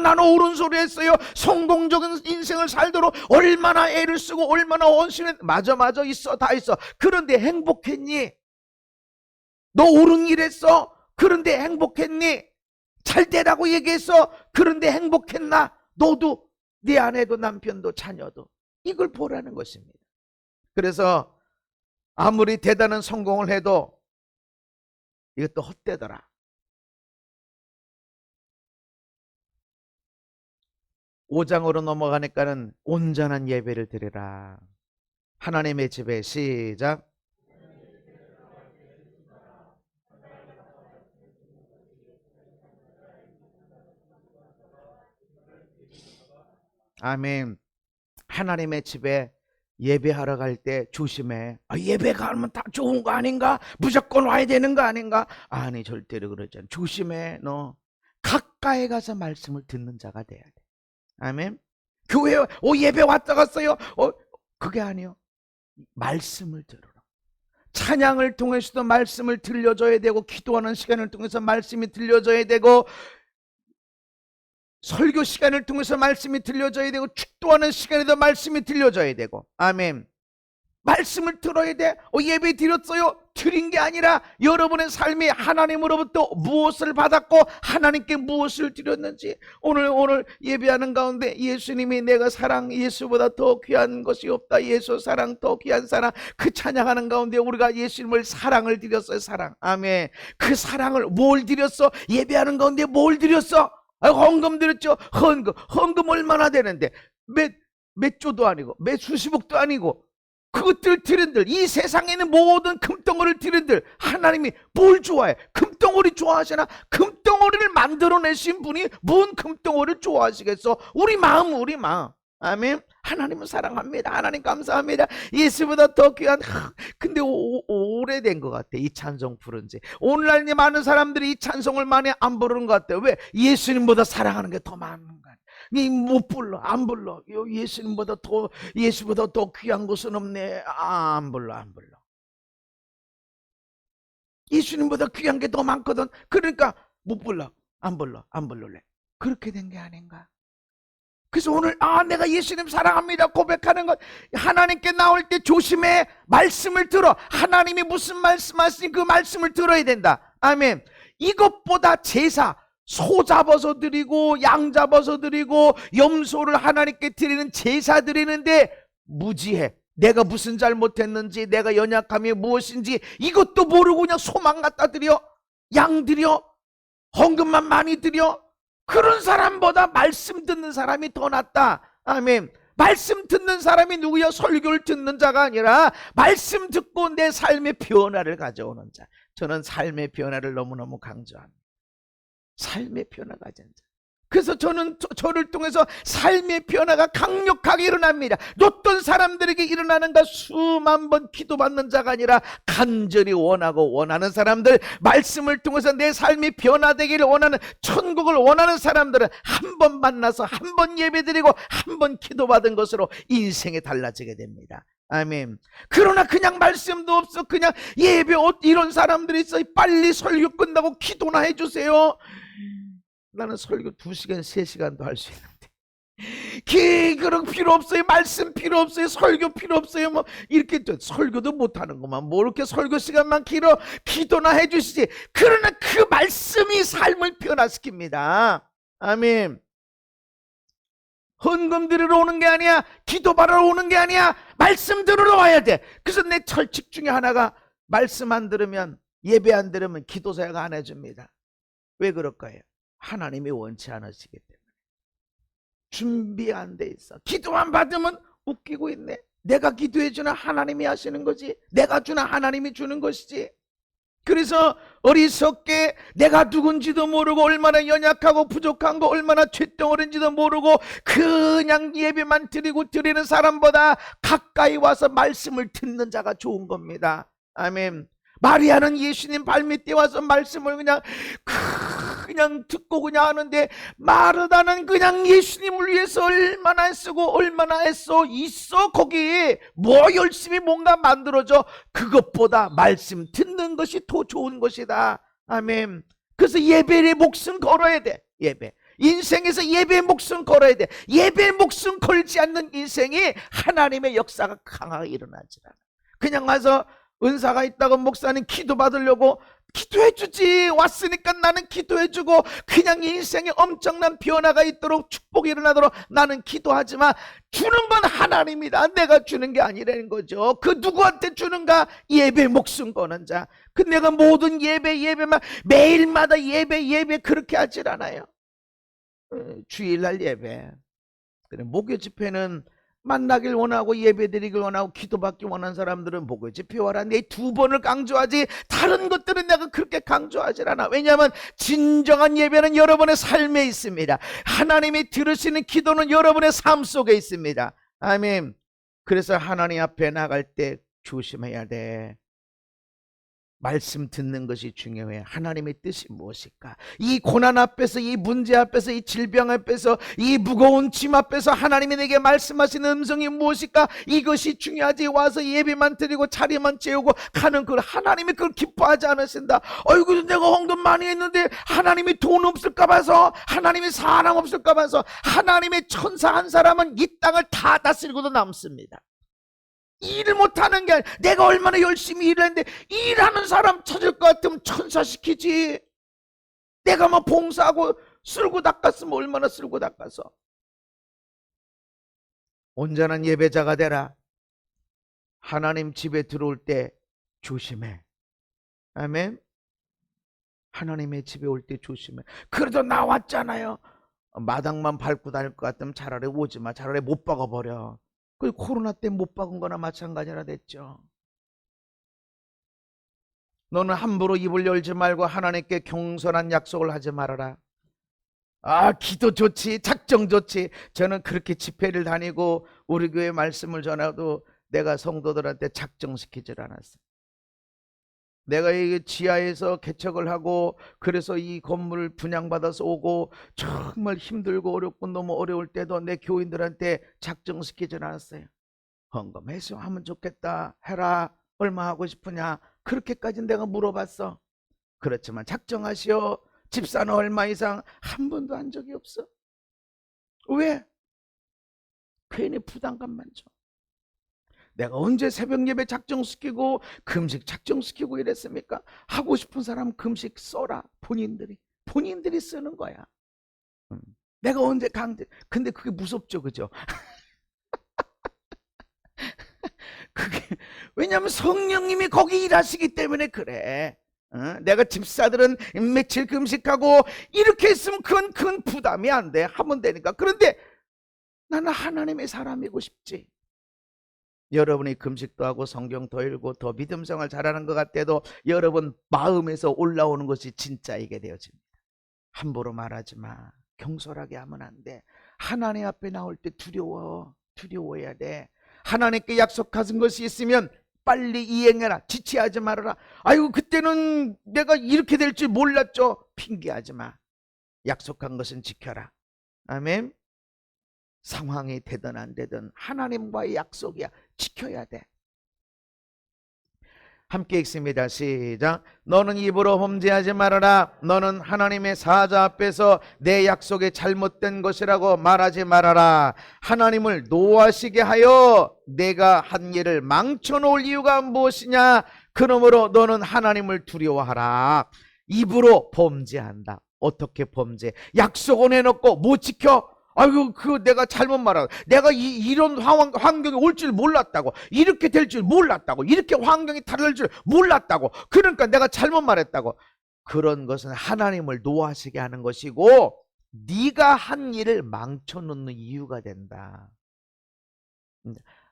나는 옳은 소리 했어요. 성공적인 인생을 살도록 얼마나 애를 쓰고 얼마나 헌신했. 맞아 있어, 다 있어. 그런데 행복했니? 너 옳은 일 했어. 그런데 행복했니? 잘 되라고 얘기했어. 그런데 행복했나? 너도, 네 아내도, 남편도, 자녀도. 이걸 보라는 것입니다. 그래서 아무리 대단한 성공을 해도 이것도 헛되더라. 5장으로 넘어가니까는 온전한 예배를 드리라. 하나님의 집에, 시작. 아멘. 하나님의 집에 예배하러 갈 때 조심해. 예배 가면 다 좋은 거 아닌가? 무조건 와야 되는 거 아닌가? 아니, 절대로 그러지 않아. 조심해. 너 가까이 가서 말씀을 듣는 자가 돼야 돼. 아멘. 교회 예배 왔다 갔어요. 그게 아니요. 말씀을 들어라. 찬양을 통해서도 말씀을 들려줘야 되고, 기도하는 시간을 통해서 말씀이 들려줘야 되고, 설교 시간을 통해서 말씀이 들려줘야 되고, 축도하는 시간에도 말씀이 들려줘야 되고. 아멘. 말씀을 들어야 돼. 예배 드렸어요. 드린 게 아니라 여러분의 삶이 하나님으로부터 무엇을 받았고 하나님께 무엇을 드렸는지. 오늘 예배하는 가운데 예수님이 내가 사랑, 예수보다 더 귀한 것이 없다. 예수 사랑, 더 귀한 사랑. 그 찬양하는 가운데 우리가 예수님을 사랑을 드렸어요. 사랑. 아멘. 그 사랑을 뭘 드렸어? 예배하는 가운데 뭘 드렸어? 헌금 드렸죠. 헌금 얼마나 되는데 몇 조도 아니고 몇 수십억도 아니고, 그것들 드린들, 이 세상에는 모든 금덩어리를 드린들, 하나님이 뭘 좋아해? 금덩어리 좋아하시나? 금덩어리를 만들어내신 분이 뭔 금덩어리를 좋아하시겠어? 우리 마음. 아멘. 하나님은 사랑합니다. 하나님 감사합니다. 예수보다 더 귀한. 근데 오래된 것 같아, 이 찬송 부른 지. 오늘날 많은 사람들이 이 찬송을 많이 안 부르는 것 같아. 왜? 예수님보다 사랑하는 게 더 많은 거야. 못 불러, 안 불러. 예수보다 더 귀한 것은 없네. 안 불러. 예수님보다 귀한 게 더 많거든. 그러니까 못 불러, 안 불러래. 그렇게 된 게 아닌가? 그래서 오늘 내가 예수님 사랑합니다 고백하는 것, 하나님께 나올 때 조심해. 말씀을 들어. 하나님이 무슨 말씀하시니 그 말씀을 들어야 된다. 아멘. 이것보다 제사, 소 잡아서 드리고 양 잡아서 드리고 염소를 하나님께 드리는 제사 드리는데 무지해. 내가 무슨 잘못했는지, 내가 연약함이 무엇인지 이것도 모르고 그냥 소만 갖다 드려, 양 드려, 헌금만 많이 드려. 그런 사람보다 말씀 듣는 사람이 더 낫다. 아멘. 말씀 듣는 사람이 누구야? 설교를 듣는 자가 아니라 말씀 듣고 내 삶의 변화를 가져오는 자. 저는 삶의 변화를 너무너무 강조합니다. 삶의 변화가 가진 자. 그래서 저를 통해서 삶의 변화가 강력하게 일어납니다. 어떤 사람들에게 일어나는가? 수만 번 기도받는 자가 아니라 간절히 원하고 원하는 사람들, 말씀을 통해서 내 삶이 변화되기를 원하는, 천국을 원하는 사람들은 한 번 만나서 한 번 예배드리고 한 번 기도받은 것으로 인생이 달라지게 됩니다. 아멘. 그러나 그냥 말씀도 없어, 그냥 예배 이런 사람들이 있어. 빨리 설교 끝나고 기도나 해주세요. 나는 설교 2시간 3시간도 할 수 있는데 그런 필요 없어요. 말씀 필요 없어요. 설교 필요 없어요. 뭐 이렇게 설교도 못하는구만. 뭐 이렇게 설교 시간만 길어 기도나 해주시지. 그러나 그 말씀이 삶을 변화시킵니다. 아멘. 헌금 드리러 오는 게 아니야. 기도 받으러 오는 게 아니야. 말씀 들으러 와야 돼. 그래서 내 철칙 중에 하나가 말씀 안 들으면, 예배 안 들으면 기도 사역 안 해줍니다. 왜 그럴까요? 하나님이 원치 않으시기 때문에. 준비 안 돼 있어. 기도만 받으면 웃기고 있네. 내가 기도해 주나 하나님이 하시는 거지. 내가 주나 하나님이 주는 것이지. 그래서 어리석게 내가 누군지도 모르고 얼마나 연약하고 부족한 거, 얼마나 죄덩어리인지도 모르고 그냥 예배만 드리고 드리는 사람보다 가까이 와서 말씀을 듣는 자가 좋은 겁니다. 아멘. 마리아는 예수님 발밑에 와서 말씀을 그냥 듣고 그냥 하는데, 마르다는 그냥 예수님을 위해서 얼마나 애쓰고 얼마나 애써 있어. 거기 뭐 열심히 뭔가 만들어져. 그것보다 말씀 듣는 것이 더 좋은 것이다. 아멘. 그래서 예배의 목숨 걸어야 돼. 예배 인생에서 예배의 목숨 걸어야 돼. 예배의 목숨 걸지 않는 인생이 하나님의 역사가 강하게 일어나지 않아. 그냥 와서 은사가 있다고 목사님 기도 받으려고 기도해주지. 왔으니까 나는 기도해주고 그냥 인생에 엄청난 변화가 있도록, 축복이 일어나도록 나는 기도하지만 주는 건 하나님이다. 내가 주는 게 아니라는 거죠. 그 누구한테 주는가? 예배 목숨 거는 자. 그 내가 모든 예배만 매일마다 예배 그렇게 하질 않아요. 주일날 예배, 목요 집회는 만나길 원하고 예배드리길 원하고 기도받기 원하는 사람들은 목요 집회 와라. 내 두 번을 강조하지 다른 것들은 내가 그렇게 강조하지 않아. 왜냐하면 진정한 예배는 여러분의 삶에 있습니다. 하나님이 들으시는 기도는 여러분의 삶 속에 있습니다. 아멘. 그래서 하나님 앞에 나갈 때 조심해야 돼. 말씀 듣는 것이 중요해. 하나님의 뜻이 무엇일까? 이 고난 앞에서, 이 문제 앞에서, 이 질병 앞에서, 이 무거운 짐 앞에서 하나님이 내게 말씀하시는 음성이 무엇일까? 이것이 중요하지. 와서 예배만 드리고 자리만 채우고 가는 그 하나님이 그걸 기뻐하지 않으신다. 어이구, 내가 헌금 많이 했는데 하나님이 돈 없을까 봐서, 하나님이 사람 없을까 봐서. 하나님의 천사 한 사람은 이 땅을 다 다스리고도 남습니다. 일을 못하는 게 아니라, 내가 얼마나 열심히 일했는데 일하는 사람 찾을 것 같으면 천사시키지. 내가 뭐 봉사하고 쓸고 닦았으면 얼마나 쓸고 닦아서. 온전한 예배자가 되라. 하나님 집에 들어올 때 조심해. 아멘. 하나님의 집에 올 때 조심해. 그래도 나왔잖아요. 마당만 밟고 다닐 것 같으면 차라리 오지 마. 차라리 못 박아버려. 그 코로나 때 못 박은 거나 마찬가지라 됐죠. 너는 함부로 입을 열지 말고 하나님께 경솔한 약속을 하지 말아라. 기도 좋지, 작정 좋지. 저는 그렇게 집회를 다니고 우리 교회 말씀을 전해도 내가 성도들한테 작정시키질 않았어요. 내가 이 지하에서 개척을 하고 그래서 이 건물을 분양받아서 오고 정말 힘들고 어렵고 너무 어려울 때도 내 교인들한테 작정시키지 않았어요. 헌금 해소하면 좋겠다. 해라. 얼마 하고 싶으냐. 그렇게까지 내가 물어봤어. 그렇지만 작정하시오. 집사는 얼마 이상 한 번도 한 적이 없어. 왜? 괜히 부담감만 줘. 내가 언제 새벽 예배 작정시키고 금식 작정시키고 이랬습니까? 하고 싶은 사람 금식 써라. 본인들이 쓰는 거야. 내가 언제 강제. 근데 그게 무섭죠, 그죠? 왜냐하면 성령님이 거기 일하시기 때문에 그래. 내가 집사들은 며칠 금식하고 이렇게 했으면 그건 큰 부담이 안 돼. 하면 되니까. 그런데 나는 하나님의 사람이고 싶지. 여러분이 금식도 하고 성경도 읽고 더 믿음 생활 잘하는 것 같아도 여러분 마음에서 올라오는 것이 진짜이게 되어집니다. 함부로 말하지 마. 경솔하게 하면 안 돼. 하나님 앞에 나올 때 두려워해야 돼. 하나님께 약속하신 것이 있으면 빨리 이행해라. 지체하지 말아라. 아이고, 그때는 내가 이렇게 될 줄 몰랐죠. 핑계하지 마. 약속한 것은 지켜라. 아멘. 상황이 되든 안 되든 하나님과의 약속이야. 지켜야 돼. 함께 읽습니다. 시작. 너는 입으로 범죄하지 말아라. 너는 하나님의 사자 앞에서 내 약속이 잘못된 것이라고 말하지 말아라. 하나님을 노하시게 하여 내가 한 일을 망쳐놓을 이유가 무엇이냐? 그러므로 너는 하나님을 두려워하라. 입으로 범죄한다. 어떻게 범죄? 약속은 해놓고 못 지켜? 아이고, 그거 내가 잘못 말하고, 내가 이런 환경이 올 줄 몰랐다고, 이렇게 될 줄 몰랐다고, 이렇게 환경이 다를 줄 몰랐다고, 그러니까 내가 잘못 말했다고. 그런 것은 하나님을 노하시게 하는 것이고, 네가 한 일을 망쳐놓는 이유가 된다.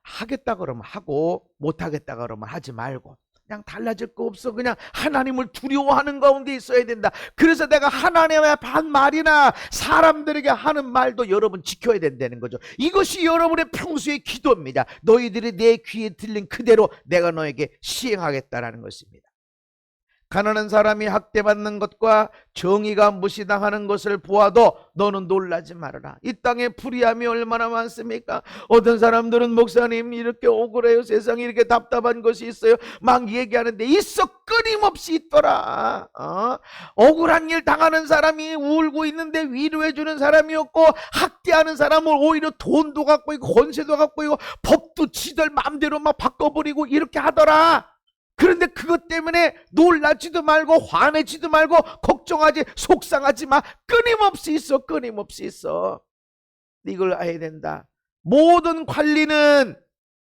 하겠다 그러면 하고, 못하겠다 그러면 하지 말고, 그냥 달라질 거 없어. 그냥 하나님을 두려워하는 가운데 있어야 된다. 그래서 내가 하나님의 한 말이나 사람들에게 하는 말도 여러분 지켜야 된다는 거죠. 이것이 여러분의 평소의 기도입니다. 너희들이 내 귀에 들린 그대로 내가 너에게 시행하겠다라는 것입니다. 가난한 사람이 학대받는 것과 정의가 무시당하는 것을 보아도 너는 놀라지 말아라. 이 땅에 불의함이 얼마나 많습니까? 어떤 사람들은 목사님 이렇게 억울해요, 세상에 이렇게 답답한 것이 있어요, 막 얘기하는데 있어. 끊임없이 있더라. 억울한 일 당하는 사람이 울고 있는데 위로해 주는 사람이 없고, 학대하는 사람은 오히려 돈도 갖고 있고 권세도 갖고 있고 법도 지들 마음대로 막 바꿔버리고 이렇게 하더라. 그런데 그것 때문에 놀라지도 말고 화내지도 말고 걱정하지, 속상하지 마. 끊임없이 있어. 끊임없이 있어. 이걸 알아야 된다. 모든 관리는,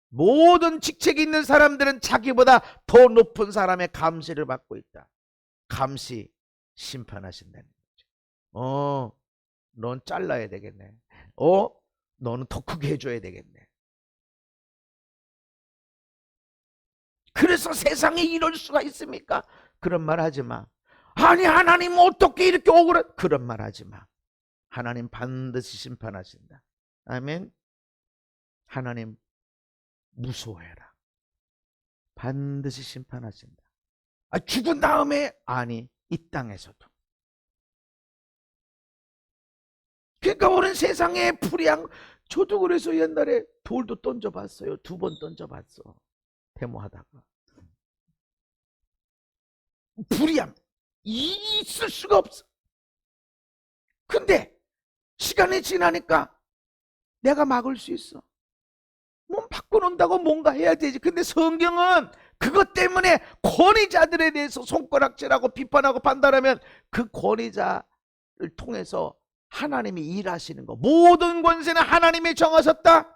모든 직책이 있는 사람들은 자기보다 더 높은 사람의 감시를 받고 있다. 감시, 심판하신다는 거죠. 넌 잘라야 되겠네. 너는 더 크게 해줘야 되겠네. 그래서 세상에 이럴 수가 있습니까? 그런 말 하지 마. 아니, 하나님 어떻게 이렇게 억울해? 그런 말 하지 마. 하나님 반드시 심판하신다. 아멘. 하나님 무서워해라. 반드시 심판하신다. 죽은 다음에? 아니, 이 땅에서도. 그러니까 우리는 세상에 불의한, 저도 그래서 옛날에 돌도 던져봤어요. 2번 던져봤어. 데모하다가. 불의함 있을 수가 없어. 근데 시간이 지나니까 내가 막을 수 있어. 몸 바꿔놓는다고 뭔가 해야 되지. 근데 성경은 그것 때문에 권위자들에 대해서 손가락질하고 비판하고 판단하면 그 권위자를 통해서 하나님이 일하시는 거. 모든 권세는 하나님이 정하셨다.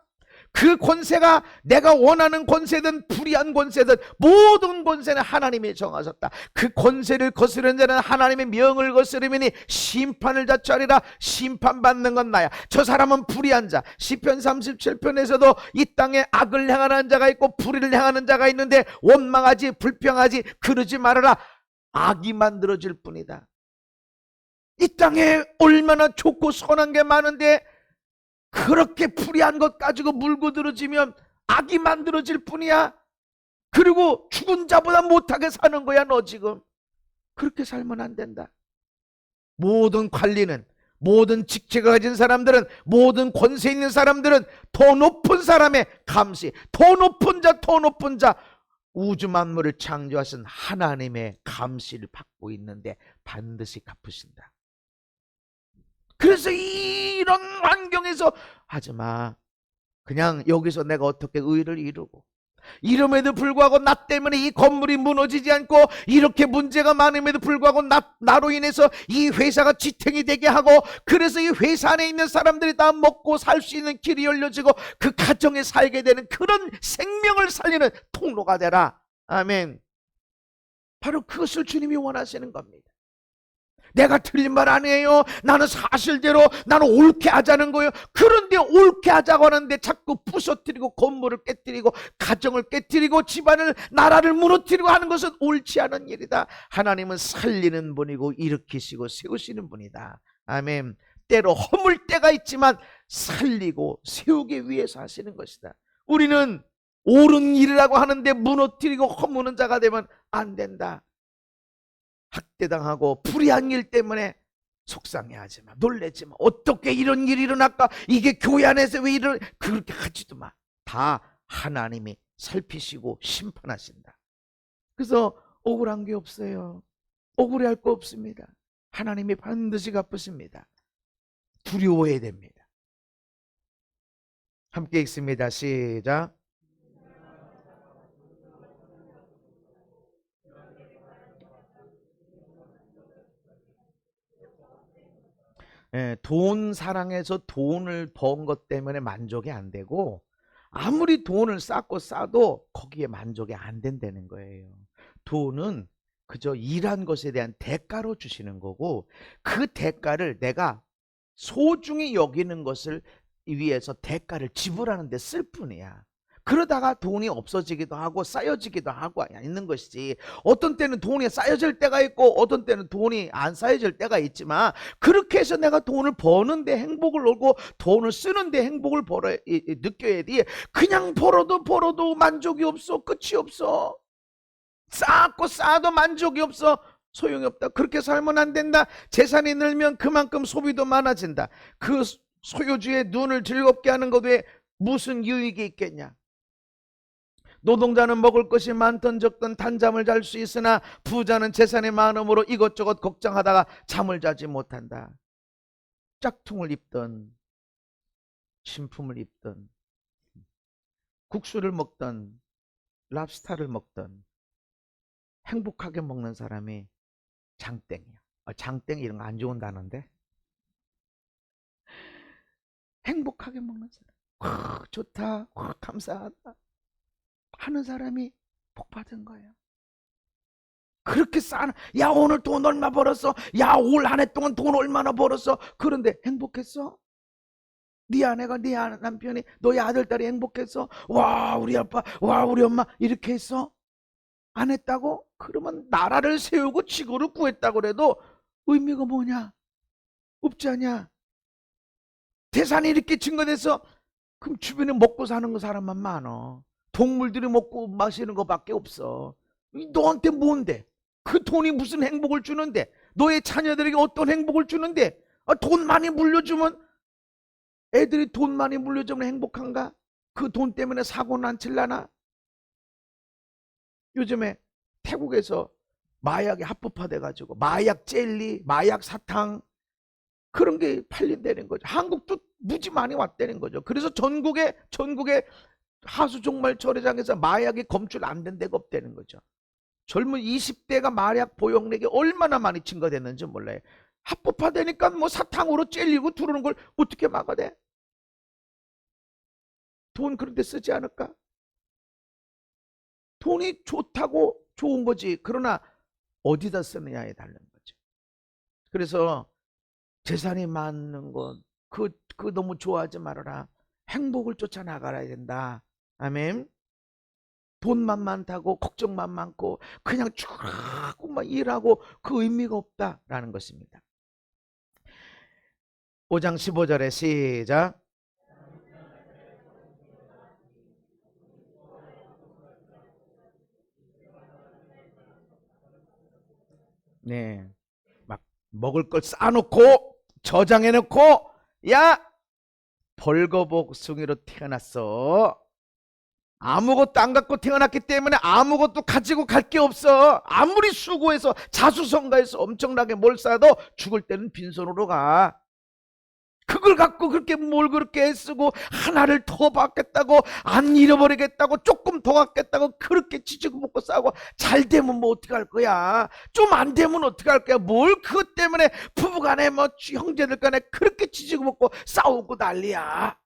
그 권세가 내가 원하는 권세든 불의한 권세든 모든 권세는 하나님이 정하셨다. 그 권세를 거스르는 자는 하나님의 명을 거스르미니 심판을 자초하리라. 심판받는 건 나야. 저 사람은 불의한 자. 시편 37편에서도 이 땅에 악을 행하는 자가 있고 불의를 행하는 자가 있는데 원망하지, 불평하지, 그러지 말아라. 악이 만들어질 뿐이다. 이 땅에 얼마나 좋고 선한 게 많은데 그렇게 불의한 것 가지고 물고 들어지면 악이 만들어질 뿐이야. 그리고 죽은 자보다 못하게 사는 거야. 너 지금 그렇게 살면 안 된다. 모든 관리는, 모든 직책을 가진 사람들은, 모든 권세 있는 사람들은 더 높은 사람의 감시, 더 높은 자, 더 높은 자, 우주 만물을 창조하신 하나님의 감시를 받고 있는데 반드시 갚으신다. 그래서 이런 환경에서 하지마. 그냥 여기서 내가 어떻게 의를 이루고, 이름에도 불구하고 나 때문에 이 건물이 무너지지 않고, 이렇게 문제가 많음에도 불구하고 나로 인해서 이 회사가 지탱이 되게 하고, 그래서 이 회사 안에 있는 사람들이 다 먹고 살 수 있는 길이 열려지고 그 가정에 살게 되는 그런 생명을 살리는 통로가 되라. 아멘. 바로 그것을 주님이 원하시는 겁니다. 내가 틀린 말 아니에요. 나는 사실대로 나는 옳게 하자는 거예요. 그런데 옳게 하자고 하는데 자꾸 부서뜨리고 건물을 깨뜨리고 가정을 깨뜨리고 집안을, 나라를 무너뜨리고 하는 것은 옳지 않은 일이다. 하나님은 살리는 분이고 일으키시고 세우시는 분이다. 아멘. 때로 허물 때가 있지만 살리고 세우기 위해서 하시는 것이다. 우리는 옳은 일이라고 하는데 무너뜨리고 허무는 자가 되면 안 된다. 학대당하고 불의한 일 때문에 속상해하지 마. 놀라지 마. 어떻게 이런 일이 일어날까? 이게 교회 안에서 왜 이런, 그렇게 하지도 마. 다 하나님이 살피시고 심판하신다. 그래서 억울한 게 없어요. 억울해할 거 없습니다. 하나님이 반드시 갚으십니다. 두려워해야 됩니다. 함께 읽습니다. 시작. 돈 사랑해서 돈을 번 것 때문에 만족이 안 되고, 아무리 돈을 쌓고 쌓아도 거기에 만족이 안 된다는 거예요. 돈은 그저 일한 것에 대한 대가로 주시는 거고, 그 대가를 내가 소중히 여기는 것을 위해서 대가를 지불하는 데 쓸 뿐이야. 그러다가 돈이 없어지기도 하고 쌓여지기도 하고 있는 것이지, 어떤 때는 돈이 쌓여질 때가 있고 어떤 때는 돈이 안 쌓여질 때가 있지만, 그렇게 해서 내가 돈을 버는데 행복을 얻고 돈을 쓰는데 행복을 느껴야 돼. 그냥 벌어도 만족이 없어. 끝이 없어. 쌓고 쌓아도 만족이 없어. 소용이 없다. 그렇게 살면 안 된다. 재산이 늘면 그만큼 소비도 많아진다. 그 소유주의 눈을 즐겁게 하는 것 외에 무슨 유익이 있겠냐. 노동자는 먹을 것이 많든 적든 단잠을 잘 수 있으나 부자는 재산이 많음으로 이것저것 걱정하다가 잠을 자지 못한다. 짝퉁을 입던, 신품을 입던, 국수를 먹던, 랍스타를 먹던, 행복하게 먹는 사람이 장땡이야. 장땡 이런 거 안 좋은 단어인데, 행복하게 먹는 사람, 좋다, 감사하다 하는 사람이 복 받은 거예요. 그렇게 야 오늘 돈 얼마 벌었어, 야 올 한 해 동안 돈 얼마나 벌었어. 그런데 행복했어? 네 아내가, 네 남편이, 너희 아들딸이 행복했어? 와 우리 아빠, 와 우리 엄마 이렇게 했어? 안 했다고? 그러면 나라를 세우고 지구를 구했다고 그래도 의미가 뭐냐? 없지 않냐? 재산이 이렇게 증가돼서 그럼 주변에 먹고 사는 거 사람만 많어. 동물들이 먹고 마시는 거밖에 없어. 너한테 뭔데? 그 돈이 무슨 행복을 주는데? 너의 자녀들에게 어떤 행복을 주는데? 돈 많이 물려주면, 애들이 돈 많이 물려주면 행복한가? 그 돈 때문에 사고는 안 칠라나? 요즘에 태국에서 마약이 합법화돼가지고 마약 젤리, 마약 사탕 그런 게 팔린다는 거죠. 한국도 무지 많이 왔다는 거죠. 그래서 전국에 하수 종말 처리장에서 마약이 검출 안 된 데가 없다는 거죠. 젊은 20대가 마약 보형력이 얼마나 많이 증가됐는지 몰라요. 합법화되니까 뭐 사탕으로 젤리고 들어오는 걸 어떻게 막아내? 돈 그런 데 쓰지 않을까? 돈이 좋다고 좋은 거지. 그러나 어디다 쓰느냐에 다른 거죠. 그래서 재산이 많은 것, 그 너무 좋아하지 말아라. 행복을 쫓아 나가야 된다. 아멘. 돈만 많다고 걱정만 많고 그냥 쭉만 일하고 그 의미가 없다라는 것입니다. 5장 15절에 시작. 네, 막 먹을 걸 쌓아놓고 저장해놓고, 야 벌거복숭이로 태어났어. 아무것도 안 갖고 태어났기 때문에 아무것도 가지고 갈 게 없어. 아무리 수고해서 자수성가해서 엄청나게 뭘 쌓아도 죽을 때는 빈손으로 가. 그걸 갖고 그렇게 뭘 그렇게 애쓰고 하나를 더 받겠다고, 안 잃어버리겠다고, 조금 더 갖겠다고 그렇게 지지고 먹고 싸고, 잘 되면 뭐 어떻게 할 거야? 좀 안 되면 어떻게 할 거야? 뭘 그것 때문에 부부간에 뭐 형제들 간에 그렇게 지지고 먹고 싸우고 난리야.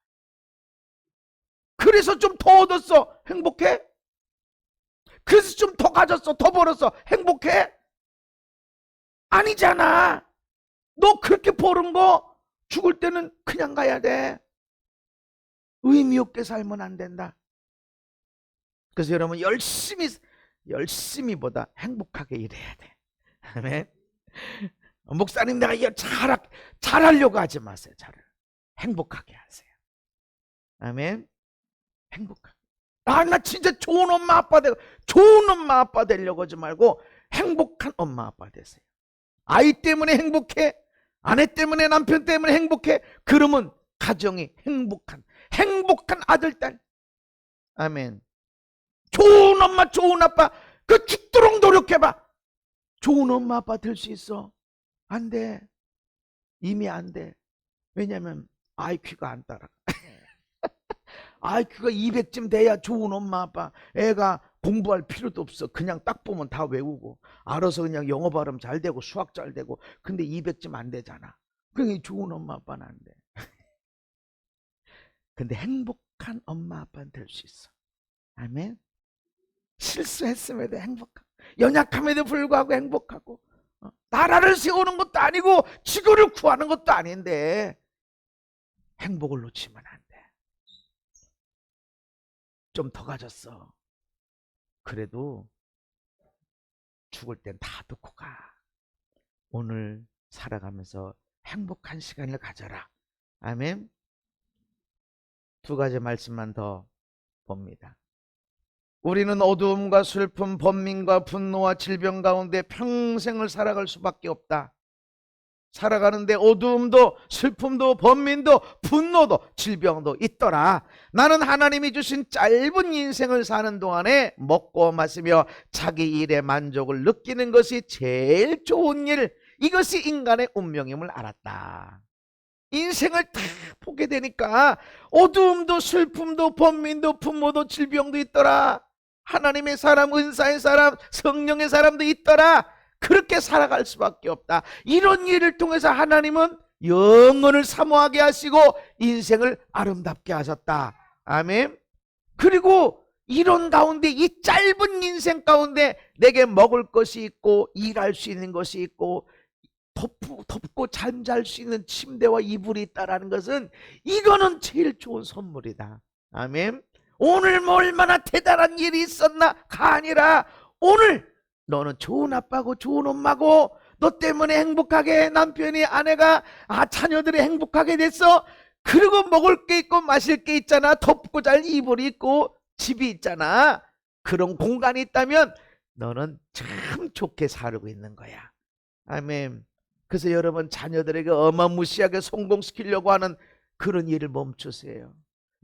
그래서 좀 더 얻었어. 행복해? 그래서 좀 더 가졌어. 더 벌었어. 행복해? 아니잖아. 너 그렇게 버는 거 죽을 때는 그냥 가야 돼. 의미 없게 살면 안 된다. 그래서 여러분 열심히보다 행복하게 일해야 돼. 아멘. 목사님 내가 이거 잘하려고 하지 마세요. 행복하게 하세요. 아멘. 행복하게. 나 진짜 좋은 엄마 아빠 되려고 하지 말고 행복한 엄마 아빠 되세요. 아이 때문에 행복해? 아내 때문에, 남편 때문에 행복해? 그러면 가정이 행복한 아들, 딸. 아멘. 좋은 엄마, 좋은 아빠, 그 죽도록 노력해봐. 좋은 엄마 아빠 될 수 있어? 안 돼. 이미 안 돼. 왜냐면 IQ가 안 따라. IQ가 200쯤 돼야 좋은 엄마 아빠. 애가 공부할 필요도 없어. 그냥 딱 보면 다 외우고 알아서 그냥 영어 발음 잘 되고 수학 잘 되고. 근데 200쯤 안 되잖아. 그러니까 좋은 엄마 아빠는 안 돼. 근데 행복한 엄마 아빠는 될 수 있어. 아멘. 실수했음에도 행복하고 연약함에도 불구하고 행복하고 나라를 세우는 것도 아니고 지구를 구하는 것도 아닌데 행복을 놓치면 안 돼. 좀 더 가졌어. 그래도 죽을 땐 다 듣고 가. 오늘 살아가면서 행복한 시간을 가져라. 아멘. 두 가지 말씀만 더 봅니다. 우리는 어두움과 슬픔, 번민과 분노와 질병 가운데 평생을 살아갈 수밖에 없다. 살아가는데 어두움도 슬픔도 번민도 분노도 질병도 있더라. 나는 하나님이 주신 짧은 인생을 사는 동안에 먹고 마시며 자기 일에 만족을 느끼는 것이 제일 좋은 일, 이것이 인간의 운명임을 알았다. 인생을 다 보게 되니까 어두움도 슬픔도 번민도 분노도 질병도 있더라. 하나님의 사람, 은사의 사람, 성령의 사람도 있더라. 그렇게 살아갈 수밖에 없다. 이런 일을 통해서 하나님은 영혼을 사모하게 하시고 인생을 아름답게 하셨다. 아멘. 그리고 이런 가운데, 이 짧은 인생 가운데 내게 먹을 것이 있고 일할 수 있는 것이 있고 덮고 잠잘 수 있는 침대와 이불이 있다라는 것은, 이거는 제일 좋은 선물이다. 아멘. 오늘 뭐 얼마나 대단한 일이 있었나가 아니라 오늘 너는 좋은 아빠고 좋은 엄마고 너 때문에 행복하게 남편이, 아내가, 자녀들이 행복하게 됐어. 그리고 먹을 게 있고 마실 게 있잖아. 덮고 잘 이불이 있고 집이 있잖아. 그런 공간이 있다면 너는 참 좋게 살고 있는 거야. 아멘. 그래서 여러분, 자녀들에게 어마무시하게 성공시키려고 하는 그런 일을 멈추세요.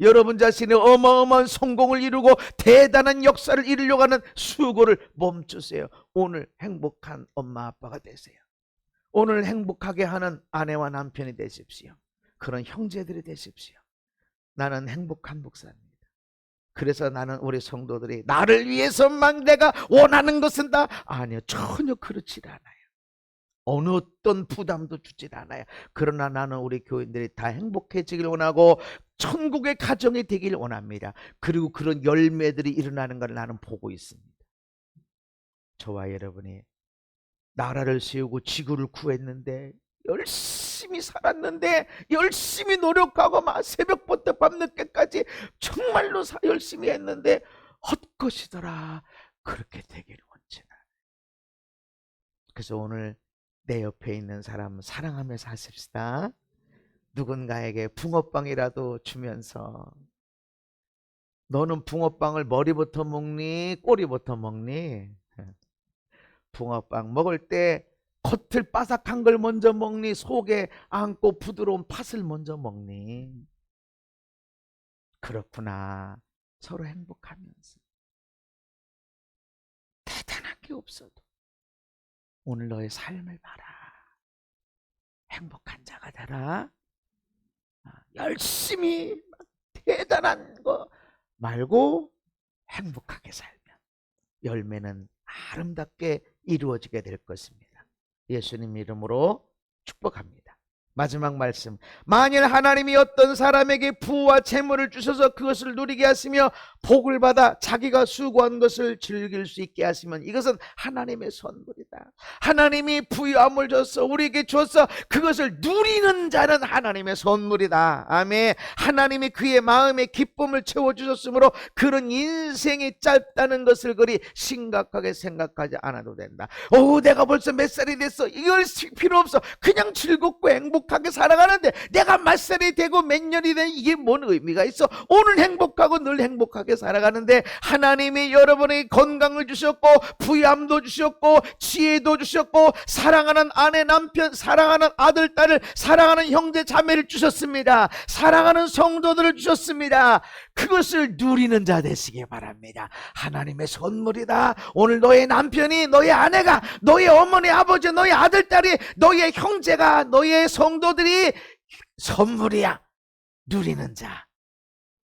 여러분 자신의 어마어마한 성공을 이루고 대단한 역사를 이루려고 하는 수고를 멈추세요. 오늘 행복한 엄마 아빠가 되세요. 오늘 행복하게 하는 아내와 남편이 되십시오. 그런 형제들이 되십시오. 나는 행복한 목사입니다. 그래서 나는 우리 성도들이 나를 위해서만 내가 원하는 것은 다, 아니요, 전혀 그렇지 않아요. 어느 어떤 부담도 주질 않아요. 그러나 나는 우리 교인들이 다 행복해지길 원하고 천국의 가정이 되길 원합니다. 그리고 그런 열매들이 일어나는 걸 나는 보고 있습니다. 저와 여러분이 나라를 세우고 지구를 구했는데, 열심히 살았는데, 열심히 노력하고 막 새벽부터 밤늦게까지 정말로 열심히 했는데 헛것이더라. 그렇게 되기를 원치 않아요. 그래서 오늘 내 옆에 있는 사람 사랑하며 사십시다. 누군가에게 붕어빵이라도 주면서, 너는 붕어빵을 머리부터 먹니 꼬리부터 먹니? 붕어빵 먹을 때 겉을 바삭한 걸 먼저 먹니 속에 안고 부드러운 팥을 먼저 먹니? 그렇구나. 서로 행복하면서 대단한 게 없어도 오늘 너의 삶을 봐라. 행복한 자가 되라. 열심히 대단한 거 말고 행복하게 살면 열매는 아름답게 이루어지게 될 것입니다. 예수님 이름으로 축복합니다. 마지막 말씀, 만일 하나님이 어떤 사람에게 부와 재물을 주셔서 그것을 누리게 하시며 복을 받아 자기가 수고한 것을 즐길 수 있게 하시면 이것은 하나님의 선물이다. 하나님이 부유함을 줘서 우리에게 줘서 그것을 누리는 자는 하나님의 선물이다. 아멘. 하나님이 그의 마음에 기쁨을 채워주셨으므로 그런 인생이 짧다는 것을 그리 심각하게 생각하지 않아도 된다. 내가 벌써 몇 살이 됐어, 이걸 필요 없어. 그냥 즐겁고 행복하게 살아가는데 내가 몇 살이 되고 몇 년이 된 이게 뭔 의미가 있어? 오늘 행복하고 늘 행복하게 살아가는데 하나님이 여러분에게 건강을 주셨고 부유함도 주셨고 지혜도 주셨고 사랑하는 아내 남편, 사랑하는 아들 딸을, 사랑하는 형제 자매를 주셨습니다. 사랑하는 성도들을 주셨습니다. 그것을 누리는 자 되시기 바랍니다. 하나님의 선물이다. 오늘 너의 남편이, 너의 아내가, 너의 어머니, 아버지, 너의 아들, 딸이, 너의 형제가, 너의 성도들이 선물이야. 누리는 자,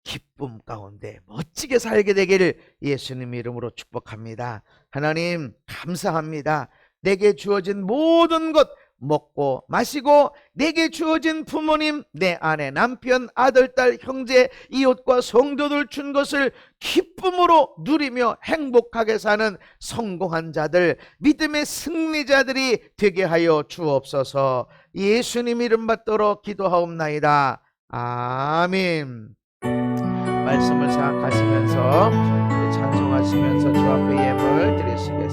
기쁨 가운데 멋지게 살게 되기를 예수님 이름으로 축복합니다. 하나님 감사합니다. 내게 주어진 모든 것, 먹고 마시고 내게 주어진 부모님, 내 아내, 남편, 아들, 딸, 형제, 이웃과 성도들 준 것을 기쁨으로 누리며 행복하게 사는 성공한 자들, 믿음의 승리자들이 되게 하여 주옵소서. 예수님 이름 받도록 기도하옵나이다. 아멘. 말씀을 생각하시면서 찬송하시면서 주 앞에 예물 드리시겠습니다.